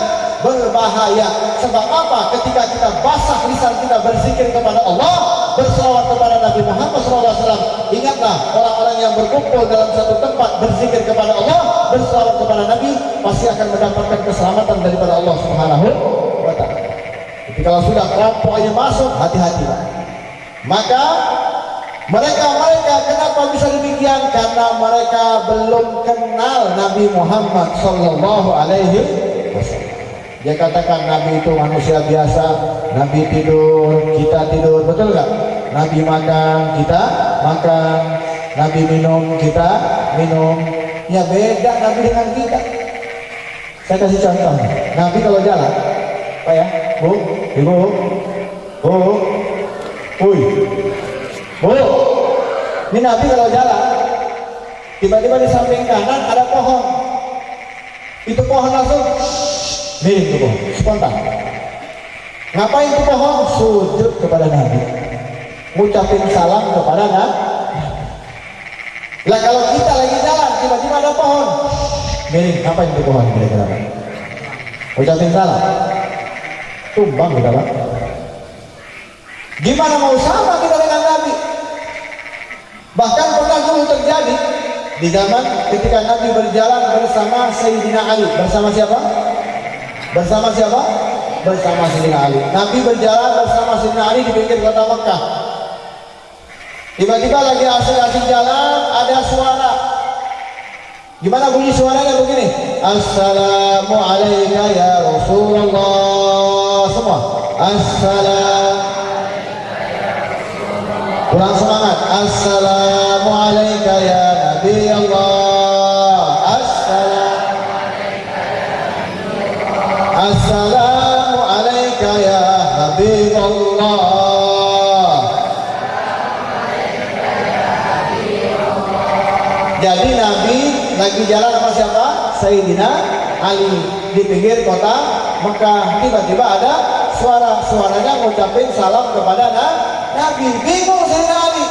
berbahaya. Sebab apa? Ketika kita basah lisan kita berzikir kepada Allah, berselawat kepada Nabi Muhammad SAW, ingatlah orang-orang yang berkumpul dalam satu tempat berzikir kepada Allah, berselawat kepada Nabi, pasti akan mendapatkan keselamatan daripada Allah Subhanahu wa Ta'ala. Jadi kalau sudah kelompoknya masuk, hati-hati, Pak. Maka mereka kenapa bisa demikian? Karena mereka belum kenal Nabi Muhammad SAW. Dia katakan Nabi itu manusia biasa, Nabi tidur, kita tidur, betul nggak? Nabi makan, kita makan, Nabi minum, kita minum. Ya beda Nabi dengan kita. Saya kasih contoh. Nabi kalau jalan, Pak ya, Bu, Ibu, Bu, Uy, Bu. Ini Nabi kalau jalan, tiba-tiba di samping kanan ada pohon. Itu pohon langsung miring tuh pohon, spontan. Ngapain tuh pohon? Sujud kepada Nabi, ngucapin salam kepada Nabi. Lah kalau kita lagi jalan, tiba-tiba ada pohon miring, ngapain tuh pohon kira-kira? Ngucapin salam, tumbang kita, Pak. Gimana mau sama kita dengan Nabi? Bahkan pernah dulu terjadi di zaman ketika Nabi berjalan bersama Sayyidina Ali. Bersama siapa? Bersama siapa? Bersama Sayyidina Ali. Nabi berjalan bersama Sayyidina Ali di pinggir kota Mekah. Tiba-tiba lagi asik-asik jalan, ada suara. Gimana bunyi suaranya? Begini. Assalamualaikum ya Rasulullah. Semua. Assalamualaikum. Kurang semangat. Assalamualaikum ya Nabi Allah. Assalamualaikum ya Habib Allah. Jadi Nabi lagi jalan sama siapa? Sayyidina Ali di pinggir kota Mekah. Tiba-tiba ada suaranya ngucapin salam kepada Nabi. Bingung Sayyidina Ali.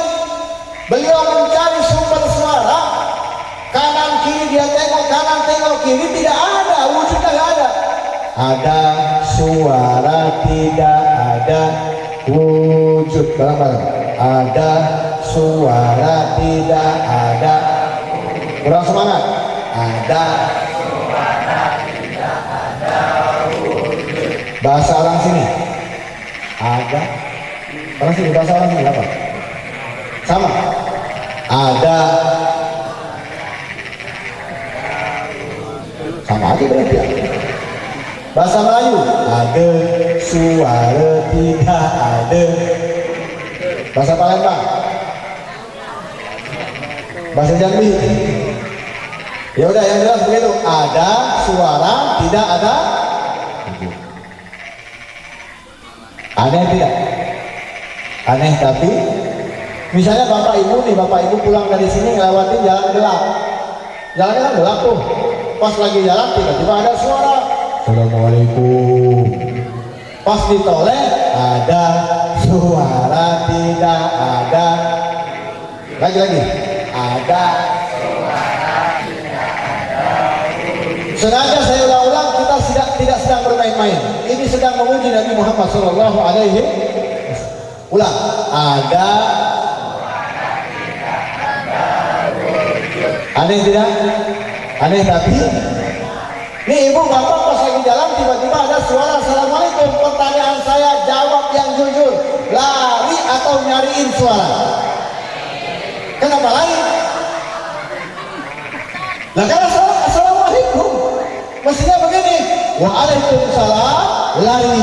Beliau mencari sumber suara. Kanan kiri dia tengok, kanan tengok kiri, tidak ada, wujudnya nggak ada. Ada suara, tidak ada wujud. Barang-barang. Ada suara, tidak ada. Kurang semangat. Ada suara, tidak ada wujud. Bahasa orang sini. Ada. Orang sini bahasa orang sini apa? Sama. Ada. Sama aja berarti ya. Bahasa Melayu. Ada suara, tidak ada. Bahasa Palembang. Bahasa Jambi. Ya udah, yang jelas begitu. Ada suara, tidak ada. Aneh tidak? Aneh, tapi misalnya bapak ibu pulang dari sini ngelewatin jalan gelap. Jalannya kan gelap tuh. Pas lagi jalan tiba-tiba ada suara Assalamualaikum. Pas ditoleh ada suara tidak ada. Lagi ada. Sengaja saya ulang-ulang, kita tidak sedang bermain-main. Ini sedang memuji Nabi Muhammad Sallallahu Alaihi Wasallam. Ulang, ada. Aneh tidak? Aneh tapi. Nih ibu bapak pas lagi jalan tiba-tiba ada suara Assalamualaikum. Pertanyaan saya, jawab yang jujur. Lari atau nyariin suara? Kenapa lari? Nah karena Assalamualaikum. Mestinya begini, waalaikumsalam, lari.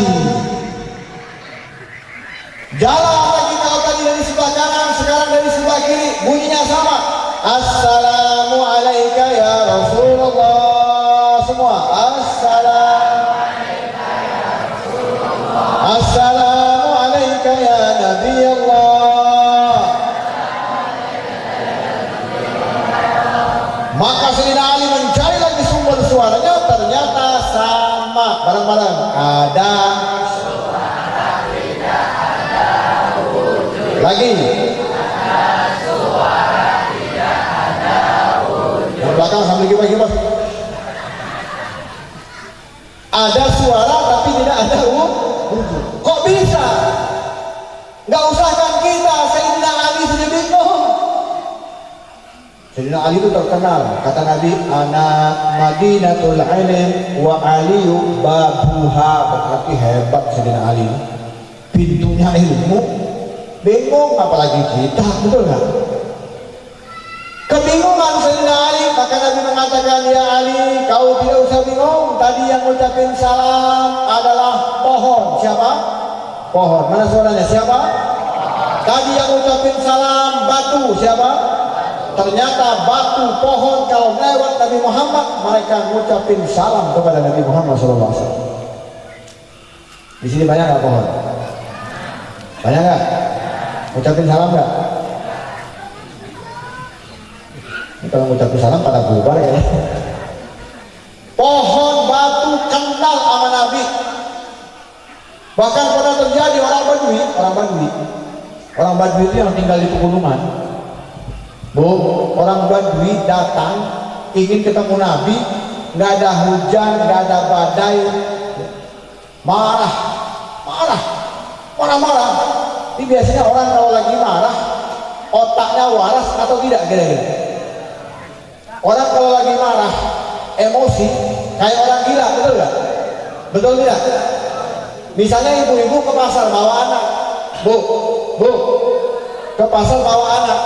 Jalan lagi, kalau tadi dari sebelah kanan, sekarang dari sebelah kiri, bunyinya sama. Assalamu alayka ya Rasulullah. Semua Assalamu alayka ya Nabi Allah. Maka Sayyidina Ali mencari lagi sumber suaranya, ternyata sama. Bareng-bareng ada suara tidak ada wujud. Lagi ada suara tidak ada wujud. Yang belakang sambil kipas-kipas. Ada suara tapi tidak ada wujud. Kok bisa? Nggak usahkan kita, Sayyidina Ali sudah bingung. Sayyidina Ali itu terkenal, kata Nabi, anak Madinatul Ilm wa Aliyu babuha. Berarti hebat Sayyidina Ali, pintunya ilmu. Bingung apalagi kita, betul nggak? Kebingungan Sayyidina Ali, maka Nabi mengatakan, ya Ali, kau tidak usah bingung. Tadi yang ucapin salam adalah pohon. Siapa? Pohon. Mana suaranya? Siapa? Tadi yang ucapin salam batu. Siapa? Ternyata batu, pohon, kalau lewat Nabi Muhammad, mereka ngucapin salam kepada Nabi Muhammad SAW. Di sini banyak nggak pohon? Banyak nggak? Ngucapin salam nggak? Ini kalau ngucapin salam pada bubar ya. Pohon, batu kenal sama Nabi. Bahkan pernah terjadi orang Badui itu yang tinggal di pegunungan. Bu, orang Badui datang ingin ketemu Nabi, nggak ada hujan, nggak ada badai, marah. Ini biasanya orang kalau lagi marah, otaknya waras atau tidak kira-kira? Orang kalau lagi marah, emosi, kayak orang gila, betul nggak? Betul tidak? Misalnya ibu-ibu ke pasar bawa anak, bu, ke pasar bawa anak.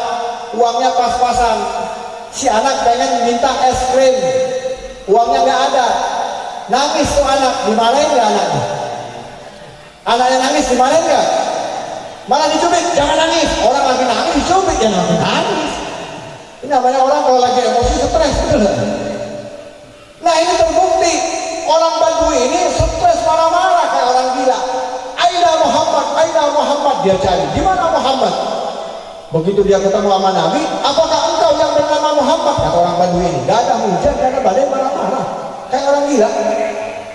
Uangnya pas-pasan, si anak pengen minta es krim, uangnya nggak ada, nangis tuh anak, dimarahin nggak anaknya? Anaknya nangis dimarahin nggak? Malah dicubit, jangan nangis, orang lagi nangis dicubit, ya nangis. Ini namanya orang kalau lagi emosi stres, betul nggak? Nah ini terbukti, orang Badui ini stres marah-marah kayak orang gila. Aina Muhammad, dia cari, di mana Muhammad? Begitu dia ketemu sama Nabi, apakah engkau yang bernama Muhammad? Kata orang Badui ini, gak ada hujan, gak ada badai, marah-marah kayak orang gila.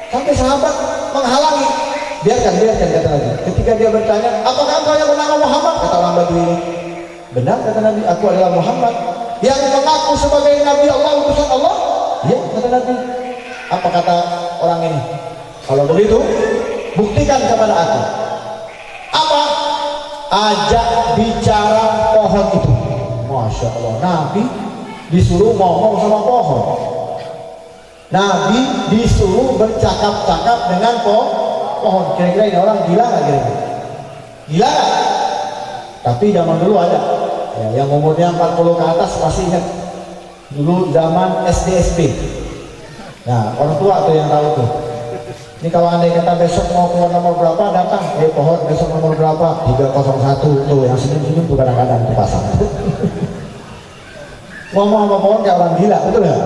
Sampai sahabat menghalangi. Biarkan kata Nabi. Ketika dia bertanya, apakah engkau yang bernama Muhammad? Kata orang Badui ini, benar kata Nabi, aku adalah Muhammad yang mengaku sebagai Nabi Allah, utusan Allah. Ya kata Nabi. Apa kata orang ini? Kalau begitu, buktikan kepada aku. Apa? Ajak bicara pohon itu. Masya Allah, Nabi disuruh ngomong sama pohon. Nabi disuruh bercakap-cakap dengan pohon. Kira-kira ini orang gila nggak kira-kira? Gila nggak? Tapi zaman dulu ada ya, yang umurnya 40 ke atas pasti ingat. Dulu zaman SD-SP. Nah, orang tua tuh yang tahu tuh. Ini kalau andai kata besok mau keluar nomor berapa, datang, pohon besok nomor berapa? 301 tuh, yang senyum-senyum tuh kadang-kadang dipasang. Ngomong sama pohon kayak orang gila, betul nggak?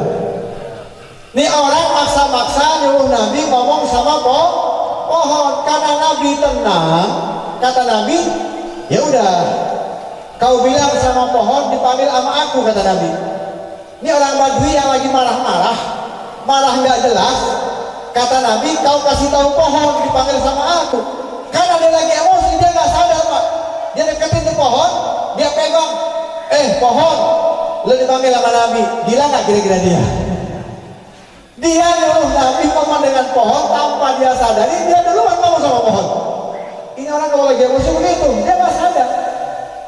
Ini orang maksa-maksa nyuruh Nabi ngomong sama pohon. pohon karena Nabi tenang. Kata Nabi, ya udah, kau bilang sama pohon dipanggil sama aku, kata Nabi. Ini orang Badui yang lagi marah-marah, marah nggak jelas. Kata Nabi, kau kasih tahu pohon dipanggil sama aku. Karena dia lagi emosi, dia nggak sadar Pak. Dia deketin tuh pohon, dia pegang. Pohon, lu dipanggil sama Nabi. Gila nggak kira-kira dia? Dia nyuruh Nabi ngomong dengan pohon tanpa dia sadari, dia duluan ngomong sama pohon. Ini orang kalau lagi emosi begitu, dia nggak sadar.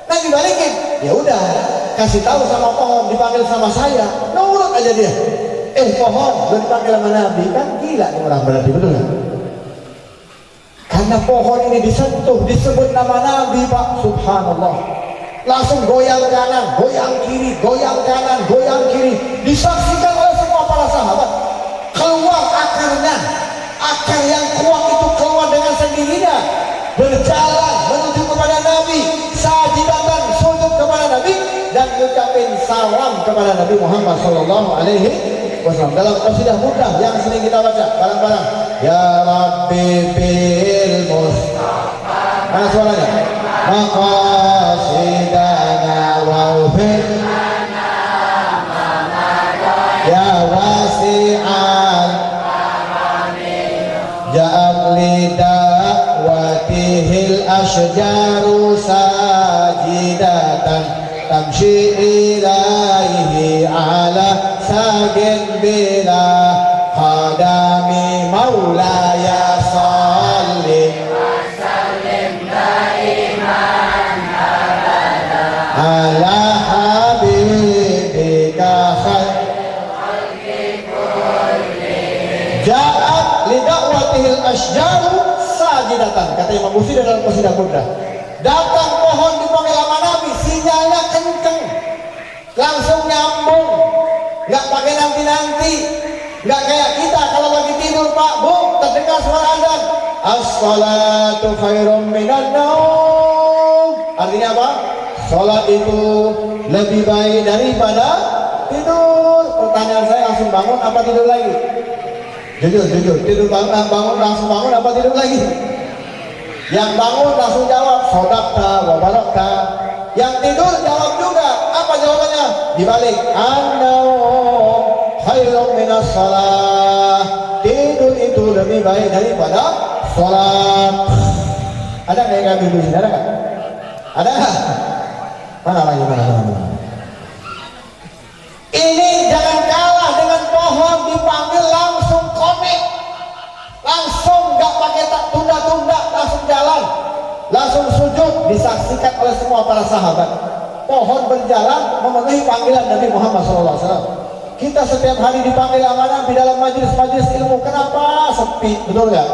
Nah dibalikin, ya udah, kasih tahu sama pohon dipanggil sama saya, nurut aja dia. Pohon, lu dipanggil sama Nabi, kan gila nih orang berarti, betul nggak? Karena pohon ini disentuh, disebut nama Nabi Pak, subhanallah. Langsung goyang kanan, goyang kiri, goyang kanan, goyang kiri, disaksikan oleh semua para sahabat. Keluar akarnya, akar yang kuat itu keluar dengan sendirinya, berjalan menuju kepada Nabi, sajidatan sujud kepada Nabi, dan mengucapkan salam kepada Nabi Muhammad Sallallahu Alaihi Wasallam. Dalam qasidah mudah yang sering kita baca bareng-bareng, Ya Rabbi bil Mustafa. Mana suaranya? Maqasidana wa'ufir ya wasi'al ja'ab lidakwatihil ashjaru sajidatan tamshi ilaihi ala sagin bila qadami maulaya salli ala habibika ja'at lidakwatihil ashjaru sajidatan, kata Imam Busiri dalam qasidah mudah. Datang pohon dipanggil sama Nabi, sinyalnya kenceng, langsung nyambung, nggak pakai nanti-nanti, nggak kayak kita kalau lagi tidur Pak Bu terdengar suara azan, as-salatu khairum minan naum. Artinya apa? Sholat itu lebih baik daripada tidur. Pertanyaan saya, langsung bangun apa tidur lagi? Jujur, tidur bangun langsung bangun apa tidur lagi? Yang bangun langsung jawab sodakta wa barakta. Yang tidur jawab juga, apa jawabannya? Dibalik, an-naum khairum minas shalah. Tidur itu lebih baik daripada sholat. Ada nggak yang ngambil di sini? Ada nggak? Ada nggak? Mana lagi? Ini jangan kalah dengan pohon dipanggil langsung komik, langsung nggak pakai tak tunda-tunda, langsung jalan, langsung sujud, disaksikan oleh semua para sahabat. Pohon berjalan memenuhi panggilan Nabi Muhammad SAW. Kita setiap hari dipanggil amanah di dalam majelis-majelis ilmu. Kenapa sepi? Betul nggak?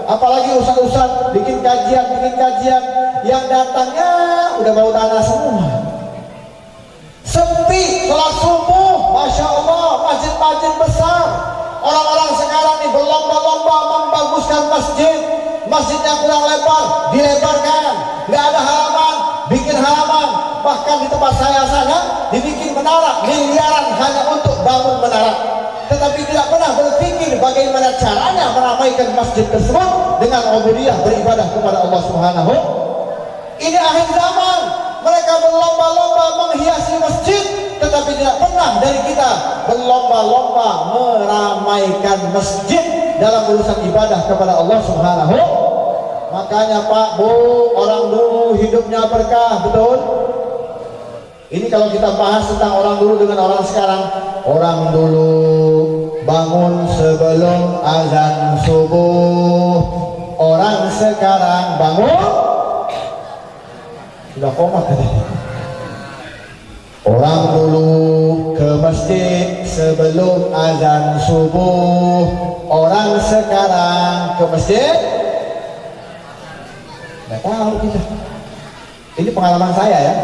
Apalagi ustaz-ustaz bikin kajian, yang datangnya udah bau tanah semua. Sepi. Sholat subuh, masya Allah, masjid-masjid besar. Orang-orang sekarang nih berlomba-lomba membaguskan masjid. Masjidnya kurang lebar, dilebarkan. Nggak ada halaman, bikin halaman. Bahkan di tempat saya sana dibikin menara miliaran hanya untuk bangun menara. Tetapi tidak pernah berpikir bagaimana caranya meramaikan masjid tersebut dengan ubudiyah beribadah kepada Allah Subhanahu. Ini akhir zaman, mereka berlomba-lomba menghiasi masjid, tetapi tidak pernah dari kita berlomba-lomba meramaikan masjid dalam urusan ibadah kepada Allah Subhanahu. Makanya Pak Bu, orang dulu hidupnya berkah, betul? Ini kalau kita bahas tentang orang dulu dengan orang sekarang. Orang dulu bangun sebelum azan subuh, orang sekarang bangun sudah komat katanya. Orang dulu ke masjid sebelum azan subuh, orang sekarang ke masjid nggak tahu kita. Ini pengalaman saya ya.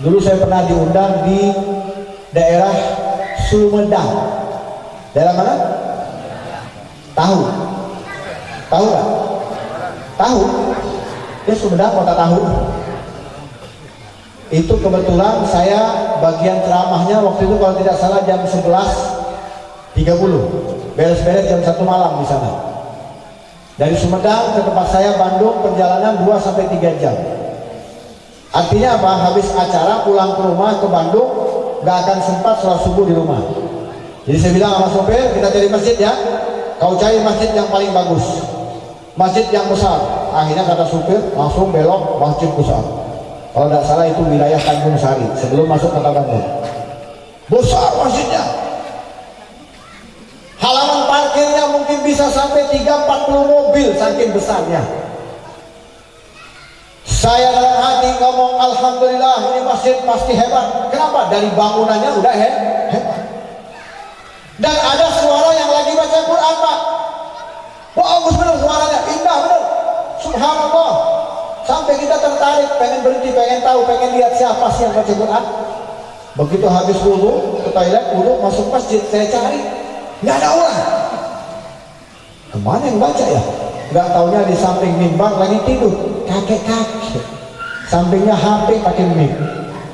Dulu saya pernah diundang di daerah Sumedang. Daerah mana? Tahu nggak? Tahu? Ya Sumedang, kota tahu. Itu kebetulan saya bagian ceramahnya waktu itu kalau tidak salah jam 11.30. Beres-beres jam 1 malam di sana. Dari Sumedang ke tempat saya Bandung perjalanan 2-3 jam. Artinya apa? Habis acara pulang ke rumah ke Bandung gak akan sempat sholat subuh di rumah. Jadi saya bilang sama sopir, kita cari masjid ya. Kau cari masjid yang paling bagus, masjid yang besar. Akhirnya kata supir langsung belok masjid besar. Kalau tidak salah itu wilayah Tanjung Sari sebelum masuk kota Bandung. Besar masjidnya. Halaman parkirnya mungkin bisa sampai 30-40 mobil saking besarnya. Saya dalam hati ngomong alhamdulillah ini masjid pasti hebat. Kenapa? Dari bangunannya udah hebat. Dan ada suara yang lagi baca Quran, Pak. Bagus bener suaranya, indah bener. Subhanallah. Sampai kita tertarik, pengen berhenti, pengen tahu, pengen lihat siapa sih yang baca Quran. Begitu habis wudu, ke toilet, wudu, masuk masjid, saya cari, nggak ada orang. Kemana yang baca ya? Nggak taunya di samping mimbar lagi tidur, kakek-kakek. Sampingnya HP pakai mic.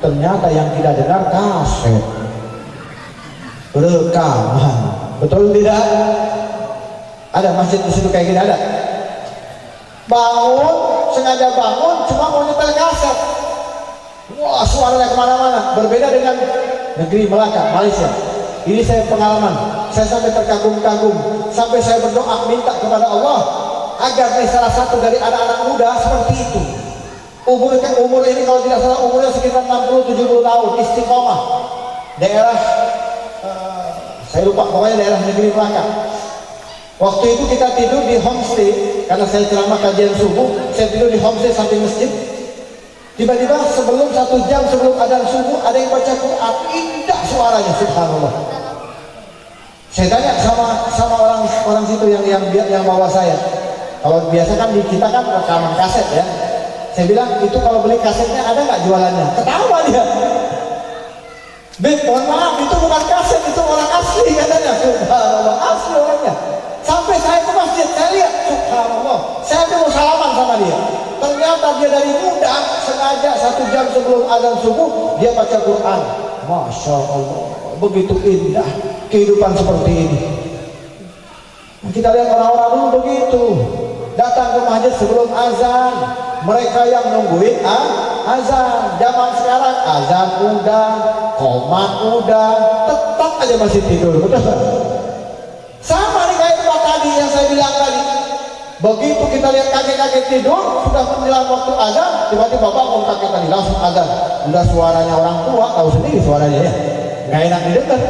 Ternyata yang tidak dengar kaset. Rekaman. Betul tidak? Ada masjid di situ kayak gini ada. Bangun, sengaja bangun, cuma mau nyetel kaset. Wah, suaranya kemana-mana. Berbeda dengan negeri Melaka, Malaysia. Ini saya pengalaman. Saya sampai terkagum-kagum. Sampai saya berdoa minta kepada Allah agar nih salah satu dari anak-anak muda seperti itu. Umur ini kalau tidak salah umurnya sekitar 60-70 tahun, istiqomah. Daerah saya lupa, pokoknya daerah negeri Melaka. Waktu itu kita tidur di homestay karena saya ceramah kajian subuh, saya tidur di homestay samping masjid. Tiba-tiba sebelum 1 jam sebelum adzan subuh ada yang baca Quran, indah suaranya, subhanallah. Saya tanya sama orang situ yang bawa saya. Kalau biasa kan di kita kan rekaman kaset ya. Saya bilang itu kalau beli kasetnya ada nggak jualannya? Ketawa dia. Beb, mohon maaf itu bukan kaset, itu orang asli katanya. Subhanallah, asli orangnya. Sampai saya ke masjid, saya lihat, subhanallah. Saya mau salaman sama dia. Ternyata dia dari muda sengaja 1 jam sebelum adzan subuh dia baca Quran. Masya Allah, begitu indah kehidupan seperti ini. Kita lihat orang-orang dulu begitu, datang ke masjid sebelum azan. Mereka yang nungguin azan. Zaman sekarang azan udah, qomat udah, tetap aja masih tidur. Betul? Sama nih kayak Pak tadi yang saya bilang tadi. Begitu kita lihat kakek-kakek tidur, sudah menjelang waktu azan, tiba-tiba bangun kakek tadi langsung azan. Udah suaranya orang tua, tahu sendiri suaranya ya, nggak enak didengar.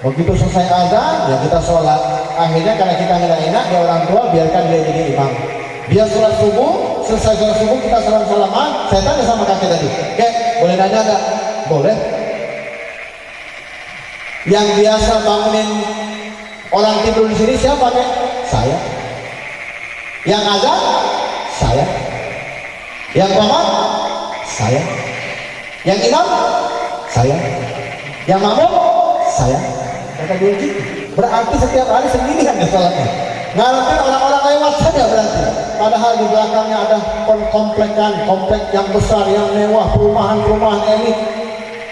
Begitu selesai azan, ya kita sholat. Akhirnya karena kita nggak enak, dia orang tua biarkan dia jadi imam. Dia sholat subuh, selesai sholat subuh kita salam-salaman. Saya tanya sama kakek tadi, "Kek, boleh nanya nggak?" "Boleh." Yang biasa bangunin orang tidur di sini siapa, Kek? "Saya." Yang azan? "Saya." Yang qomat? "Saya." Yang imam? "Saya." Yang makmum? "Saya." Kata dia gitu. Berarti setiap hari sendirian ya sholatnya. Ngarepin orang-orang lewat saja berarti. Padahal di belakangnya ada komplek yang besar, yang mewah, perumahan-perumahan elit.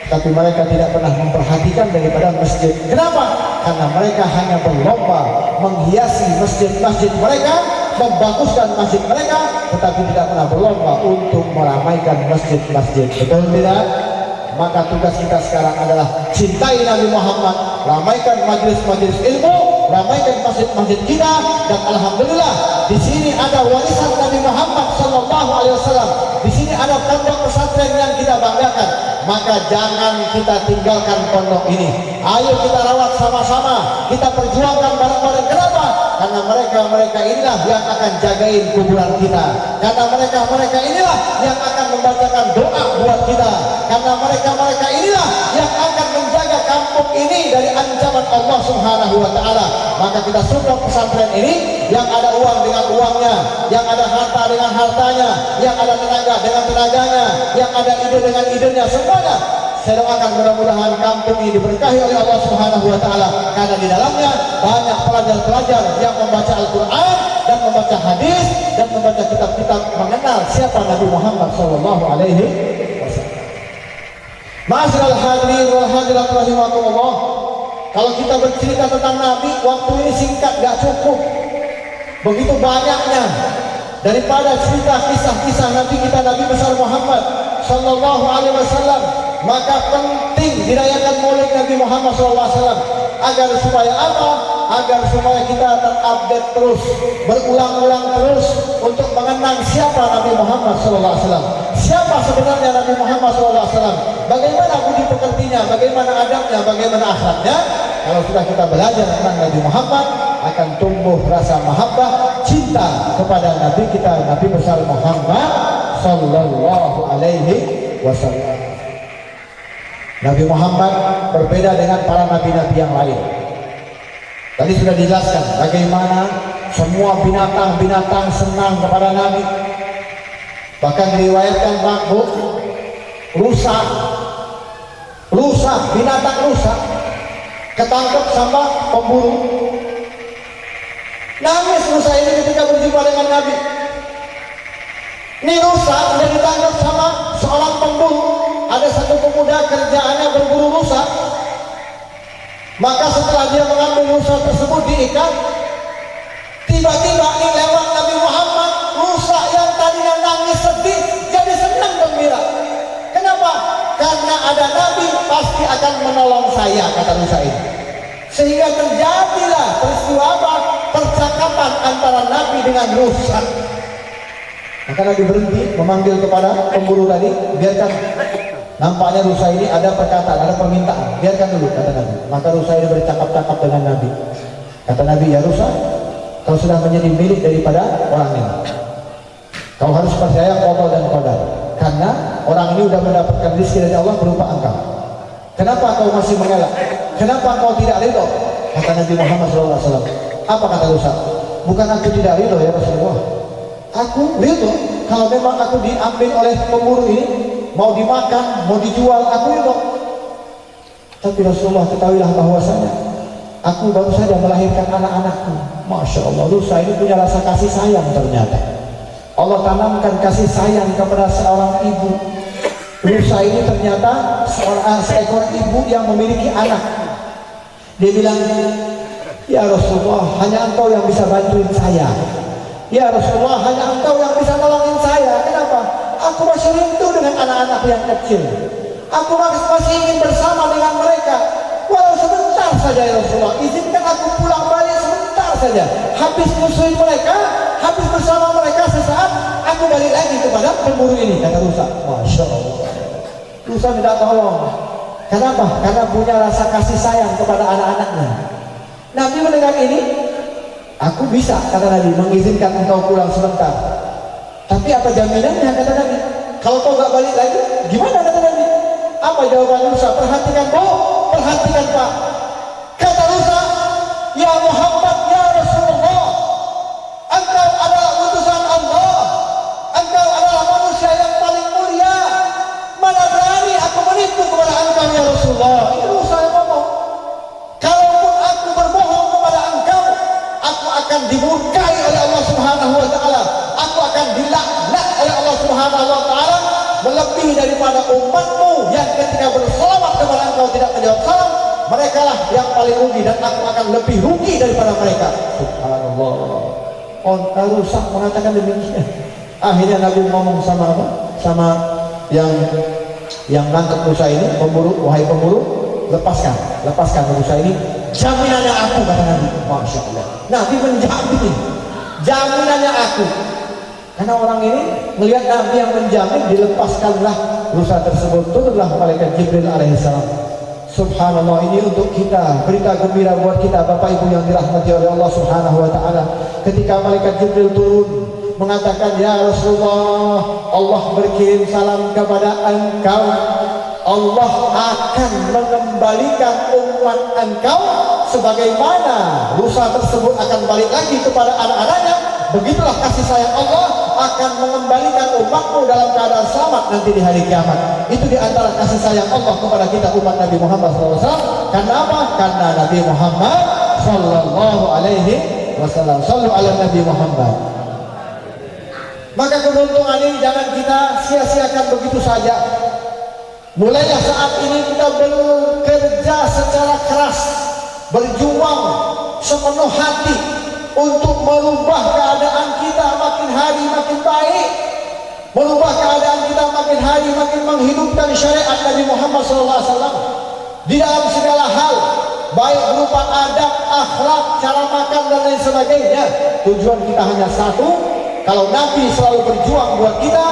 Tapi mereka tidak pernah memperhatikan daripada masjid. Kenapa? Karena mereka hanya berlomba menghiasi masjid-masjid mereka, membaguskan masjid mereka, tetapi tidak pernah berlomba untuk meramaikan masjid-masjid. Betul tidak? Maka tugas kita sekarang adalah cintai Nabi Muhammad, ramaikan majelis-majelis ilmu, ramaikan masjid-masjid kita, dan alhamdulillah di sini ada warisan Nabi Muhammad SAW. Di sini ada pondok pesantren yang kita banggakan. Maka jangan kita tinggalkan pondok ini. Ayo kita rawat sama-sama, kita perjuangkan bareng-bareng. Kenapa? Karena mereka inilah yang akan jagain kuburan kita. Karena mereka inilah yang akan membacakan doa buat kita. Karena mereka inilah yang akan menjaga kampung ini dari ancaman Allah Subhanahu wa Ta'ala. Maka kita support pesantren ini, yang ada uang dengan uangnya, yang ada harta dengan hartanya, yang ada tenaga dengan tenaganya, yang ada ide dengan idenya, semuanya. Saya doakan mudah-mudahan kampung ini diberkahi oleh Allah Subhanahu wa Ta'ala, karena di dalamnya banyak pelajar-pelajar yang membaca Al-Quran dan membaca hadis dan membaca kitab-kitab mengenal siapa Nabi Muhammad sallallahu alaihi wasallam. Ma'asyiral hadirin wal hadirat rahimakumullah. Kalau kita bercerita tentang Nabi, waktu ini singkat, gak cukup. begitu banyaknya daripada cerita kisah-kisah Nabi kita Nabi besar Muhammad Sallallahu Alaihi Wasallam, maka penting dirayakan Maulid Nabi Muhammad Sallallahu Alaihi Wasallam agar supaya apa? Agar supaya kita terupdate terus, berulang-ulang terus untuk mengenang siapa Nabi Muhammad Sallallahu Alaihi Wasallam, siapa sebenarnya Nabi Muhammad Sallallahu Alaihi Wasallam, bagaimana budi pekertinya, bagaimana adabnya, bagaimana akhlaknya. Kalau sudah kita belajar tentang Nabi Muhammad, akan tumbuh rasa mahabbah, cinta kepada Nabi kita Nabi besar Muhammad Sallallahu Alaihi Wasallam. Nabi Muhammad berbeda dengan para nabi-nabi yang lain. Tadi sudah dijelaskan bagaimana semua binatang-binatang senang kepada Nabi. Bahkan diriwayatkan makhluk rusa, binatang rusa ketangkep sama pemburu. Nangis rusa ini ketika berjumpa dengan Nabi. Ini rusa udah ditangkap sama seorang pemburu. Ada satu pemuda kerjaannya berburu rusa. Maka setelah dia mengambil rusa tersebut diikat, tiba-tiba ini lewat Nabi Muhammad. Rusa yang tadinya nangis sedih jadi senang gembira. Kenapa? Karena ada Nabi pasti akan menolong saya, kata rusa ini. Sehingga terjadilah peristiwa apa? Percakapan antara Nabi dengan rusa. Maka Nabi berhenti memanggil kepada pemburu tadi, biarkan. Nampaknya rusa ini ada perkataan, ada permintaan, biarkan dulu, kata Nabi. Maka rusa ini bercakap-cakap dengan Nabi. Kata Nabi, ya rusa, kau sudah menjadi milik daripada orang ini. Kau harus percaya qada dan qadar, karena orang ini sudah mendapatkan rezeki dari Allah berupa engkau. Kenapa kau masih mengelak? Kenapa kau tidak ridho? Kata Nabi Muhammad SAW. Apa kata rusa? Bukan aku tidak ridho ya Rasulullah. Aku ridho kalau memang aku diambil oleh pemburu ini, mau dimakan, mau dijual, aku ridho. Tapi Rasulullah, ketahuilah bahwasanya aku baru saja melahirkan anak-anakku. Masya Allah, rusa ini punya rasa kasih sayang ternyata. Allah tanamkan kasih sayang kepada seorang ibu. Rusa ini ternyata seekor ibu yang memiliki anak. Dia bilang, ya Rasulullah, hanya engkau yang bisa bantuin saya. Ya Rasulullah, hanya engkau yang bisa nolongin saya. Kenapa? Aku masih rindu dengan anak-anak yang kecil. Aku masih ingin bersama dengan mereka. Walau sebentar saja ya Rasulullah. Izinkan aku pulang balik sebentar saja. Habis musuhin mereka, habis bersama mereka sesaat, aku balik lagi kepada pemburu ini, kata rusa. Masya Allah. Rusa minta tolong. Kenapa? Karena punya rasa kasih sayang kepada anak-anaknya. Nabi mendengar ini, aku bisa, kata Nabi, mengizinkan engkau pulang sebentar. Tapi apa jaminannya, kata Nabi? Kalau kau gak balik lagi, gimana, kata Nabi? Apa jawaban rusa? Perhatikan Bu, perhatikan Pak. Kata rusa, ya Muhammad, ya Rasulullah, engkau adalah utusan Allah, engkau adalah manusia yang paling mulia. Mana berani aku menipu kepada engkau ya Rasulullah. Ini rusa yang ngomong. Kalaupun aku berbohong kepada engkau, aku akan dimurkai oleh Allah Subhanahu wa Ta'ala. Aku akan dilaknat oleh Allah Subhanahu wa Ta'ala, melebihi daripada umatmu yang ketika berselawat kepada engkau tidak menjawab salam. Mereka lah yang paling rugi dan aku akan lebih rugi daripada mereka. Subhanallah. Orang rusak mengatakan demikian. Akhirnya Nabi ngomong sama apa? Sama yang nangkep rusa ini, pemburu, wahai pemburu, lepaskan rusa ini. Jaminannya aku, kata Nabi. Masya Allah. Nabi menjamin, jaminannya aku. Karena orang ini melihat Nabi yang menjamin, dilepaskanlah rusa tersebut. Turunlah malaikat Jibril alaihissalam. Subhanallah, ini untuk kita, berita gembira buat kita Bapak Ibu yang dirahmati oleh Allah Subhanahu wa Ta'ala. Ketika malaikat Jibril turun mengatakan, ya Rasulullah, Allah berkirim salam kepada engkau. Allah akan mengembalikan umat engkau sebagaimana rusa tersebut akan balik lagi kepada anak-anaknya. Begitulah kasih sayang Allah akan mengembalikan umatmu dalam keadaan selamat nanti di hari kiamat. Itu diantara kasih sayang Allah kepada kita umat Nabi Muhammad SAW. Karena apa? Karena Nabi Muhammad Sallallahu Alaihi Wasallam. Sallu ala Nabi Muhammad. Maka keberuntungan ini jangan kita sia-siakan begitu saja. Mulailah saat ini kita bekerja secara keras, berjuang sepenuh hati untuk merubah keadaan kita makin hari makin baik, merubah keadaan kita makin hari makin menghidupkan syariat Nabi Muhammad SAW di dalam segala hal, baik berupa adab, akhlak, cara makan dan lain sebagainya. Tujuan kita hanya satu. Kalau Nabi selalu berjuang buat kita,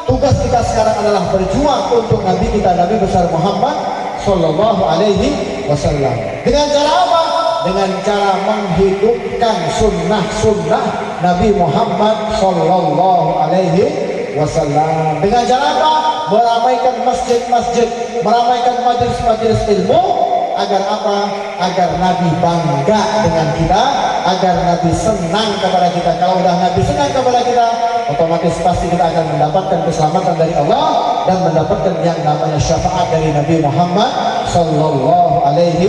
tugas kita sekarang adalah berjuang untuk Nabi kita, Nabi besar Muhammad Sallallahu Alaihi Wasallam. Dengan cara apa? Dengan cara menghidupkan sunnah-sunnah Nabi Muhammad Sallallahu Alaihi Wasallam. Dengan cara apa? Meramaikan masjid-masjid, meramaikan majelis-majelis ilmu. Agar apa? Agar Nabi bangga dengan kita, agar Nabi senang kepada kita. Kalau udah Nabi senang kepada kita, otomatis pasti kita akan mendapatkan keselamatan dari Allah dan mendapatkan yang namanya syafaat dari Nabi Muhammad Sallallahu Alaihi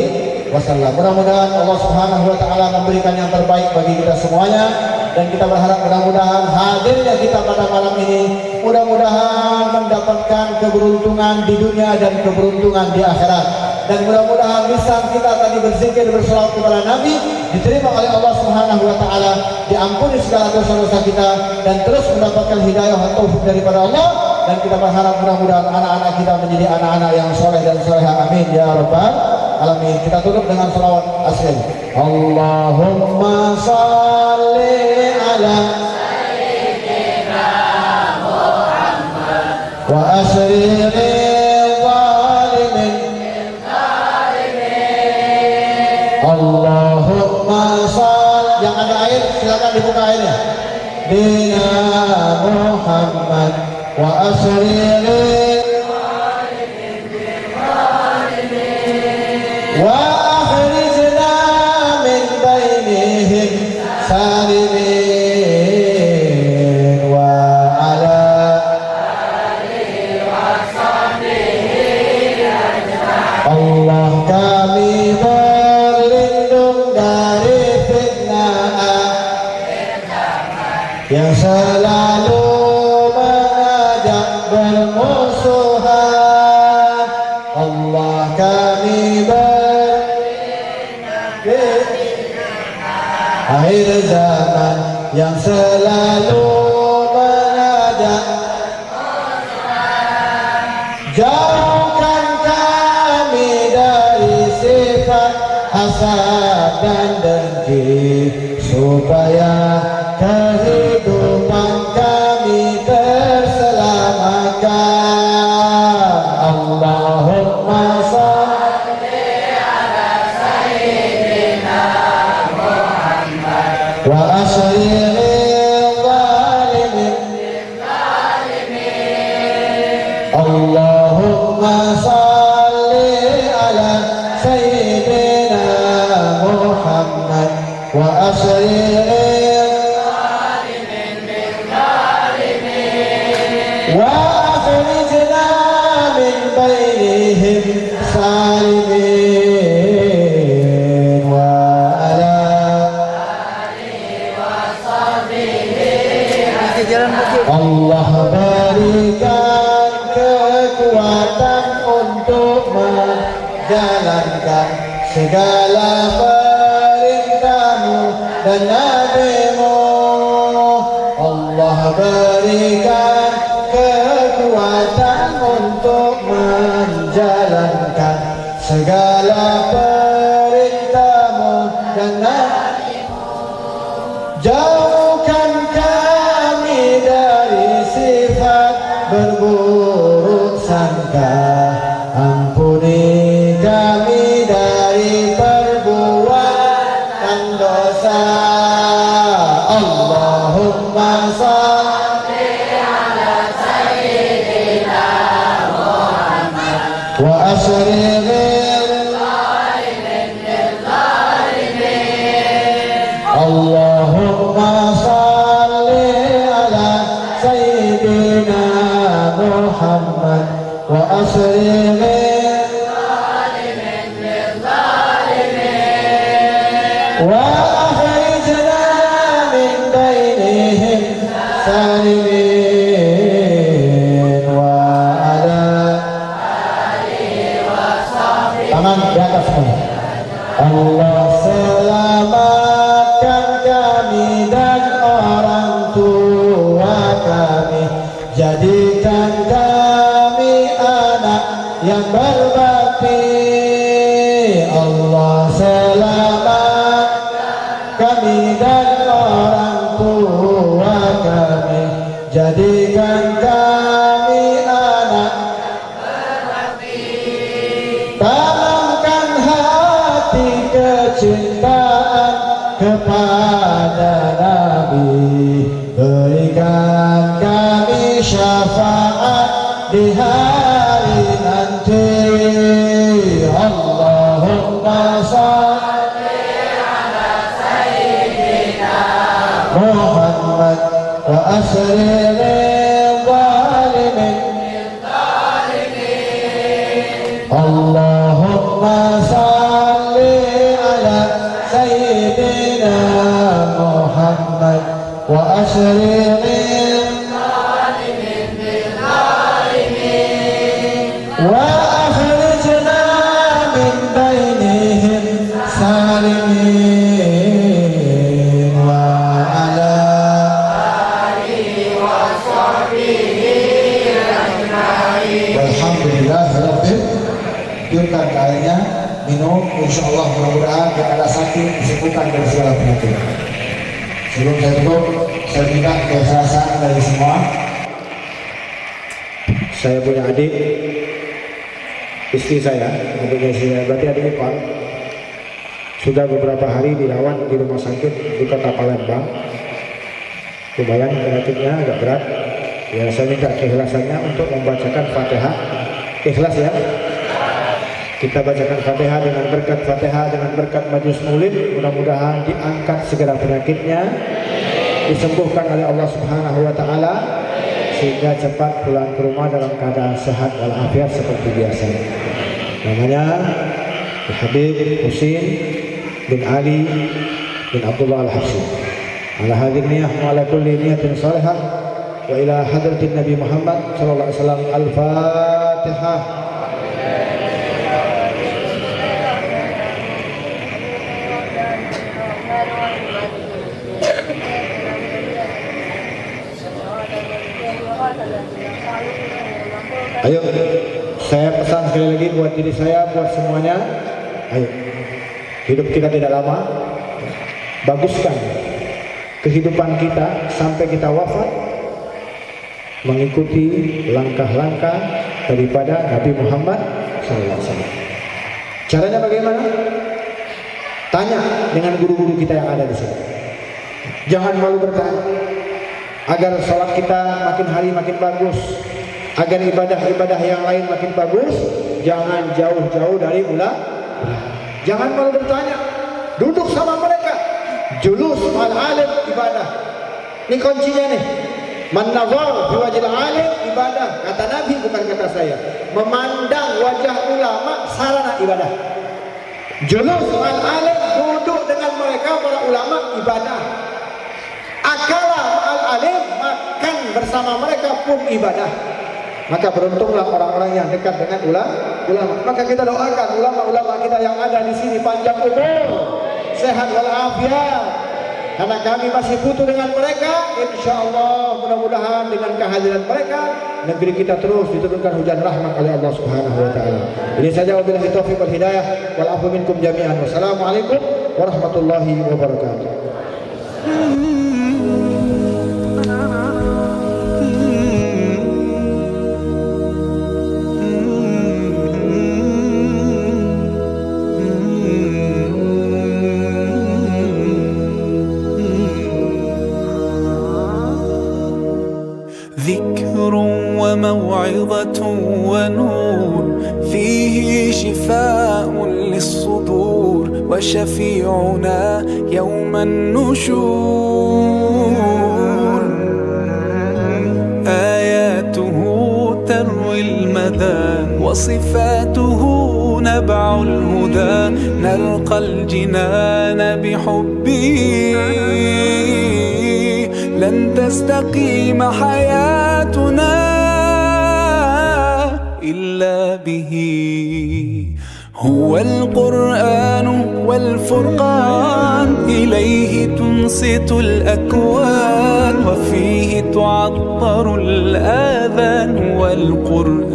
Wasallam. Mudah-mudahan Allah Subhanahu Wa Taala memberikan yang terbaik bagi kita semuanya, dan kita berharap mudah-mudahan hadirnya kita pada malam ini mudah-mudahan mendapatkan keberuntungan di dunia dan keberuntungan di akhirat. Dan mudah-mudahan lisan kita tadi berzikir berselawat kepada Nabi diterima oleh Allah Subhanahu Wa Taala, diampuni segala dosa-dosa kita, dan terus mendapatkan hidayah dan taufik daripada Allah. Dan kita berharap mudah-mudahan anak-anak kita menjadi anak-anak yang soleh dan soleha. Amin ya rabbal alamin. Kita tutup dengan salawat asli. Allahumma salli ala sayyidina Muhammad wa asri Allahumma shalli, yang ada air silakan dibuka airnya. Bina Muhammad wa asri wa akhrijna min bainihim salimin wa ala alihi wa sahbihi ajma'in. Allah kami yang selalu mengajak bermusuhan. Allah kami akhir zaman yang selalu mengajak. Jauhkan kami dari sifat hasad dan dengki, supaya kehidupan kami terselamatkan. Allahumma shalli ala sayyidina Muhammad wa asyril zalimin. Allahumma shalli ala sayyidina Muhammad wa asyril wa akhrijna min bainihim salimin wa ala alihi wa sahbihi. Allah berikan kekuatan untuk menjalankan segala perintah-Mu dan Nabi-Mu. Allah berikan kekuatan untuk menjalankan segala perintah-Mu dan Nabi-Mu. Jauhkan kami dari sifat berburuk sangka, ampuni kami dari perbuatan dosa. Allahumma shalli ala sayyidina Muhammad wa asyril zalimin. Allahumma shalli ala sayyidina Muhammad wa asyril zalimin wa akhrijna min bainihim salimin wa ala alihi wa sahbihi. Tangan di atas semua. Allah selamatkan kami yang berbakti. Allah selamatkan kami dan orang tua kami, jadikan kami anak berbakti. Tanamkan hati kecintaan kepada Nabi, berikan kami syafaat di hari nanti. Allahumma shalli ala sayyidina Muhammad wa asri lil zalimin. Allahumma shalli ala sayyidina Muhammad wa asri lil zalimin wa akhrijna min bainihim salimin wa ala alihi wa sahbihi ajma'in. Walhamdulillah rabbil alamin. Airnya minum, insyaallah mudah-mudahan yang ada sakit disembuhkan dari segala penyakit. Sebelum saya tutup, saya minta keikhlasan dari semua. Saya punya adik, istri saya, adiknya saya, berarti adik ipar, sudah beberapa hari dirawat di rumah sakit di kota Palembang. Lumayan penyakitnya agak berat. Ya, saya minta keikhlasannya untuk membacakan Fatihah. Ikhlas ya. Kita bacakan Fatihah, dengan berkat Fatihah, dengan berkat Majlis Maulid, mudah-mudahan diangkat segala penyakitnya, disembuhkan oleh Allah Subhanahu wa taala, sehingga cepat pulang ke rumah dalam keadaan sehat walafiat seperti biasa. Namanya Habib Husin bin Ali bin Abdullah Al-Habsyi. Ala hadhihi niyah wa ala kulli niyatin salihah wa ila hadratin Nabi Muhammad sallallahu alaihi wasallam. Al-Fatihah. Ayo, saya pesan sekali lagi buat diri saya, buat semuanya. Ayo, hidup kita tidak lama. Baguskan kehidupan kita sampai kita wafat mengikuti langkah-langkah daripada Nabi Muhammad SAW. Caranya bagaimana? Tanya dengan guru-guru kita yang ada di sini. Jangan malu bertanya. Agar sholat kita makin hari makin bagus, agar ibadah-ibadah yang lain makin bagus, jangan jauh-jauh dari ulama. Jangan malu bertanya, duduk sama mereka, julus al alim ibadah. Ini kuncinya nih. Man nazar fi wajhil alim ibadah. Kata Nabi, bukan kata saya. Memandang wajah ulama sarana ibadah. Julus al alim, duduk dengan mereka para ulama ibadah. Akala al alim, makan bersama mereka pun ibadah. Maka beruntunglah orang-orang yang dekat dengan ulama. Maka kita doakan ulama-ulama kita yang ada di sini panjang umur, sehat walafiat. Karena kami masih butuh dengan mereka. Insya Allah mudah-mudahan dengan kehadiran mereka negeri kita terus diturunkan hujan rahmat oleh Allah Subhanahu wa taala. Ini saja, wabillahi taufiq wal hidayah wal afu minkum jami'an. Wassalamualaikum warahmatullahi wabarakatuh. ذكر وموعظة ونور فيه شفاء للصدور وشفيعنا يوم النشور آياته تروي المدى وصفاته نبع الهدى نلقى الجنان بحبه لن تستقيم حياتنا إلا به هو القرآن والفرقان إليه تنصت الأكوان وفيه تعطر الآذان والقرآن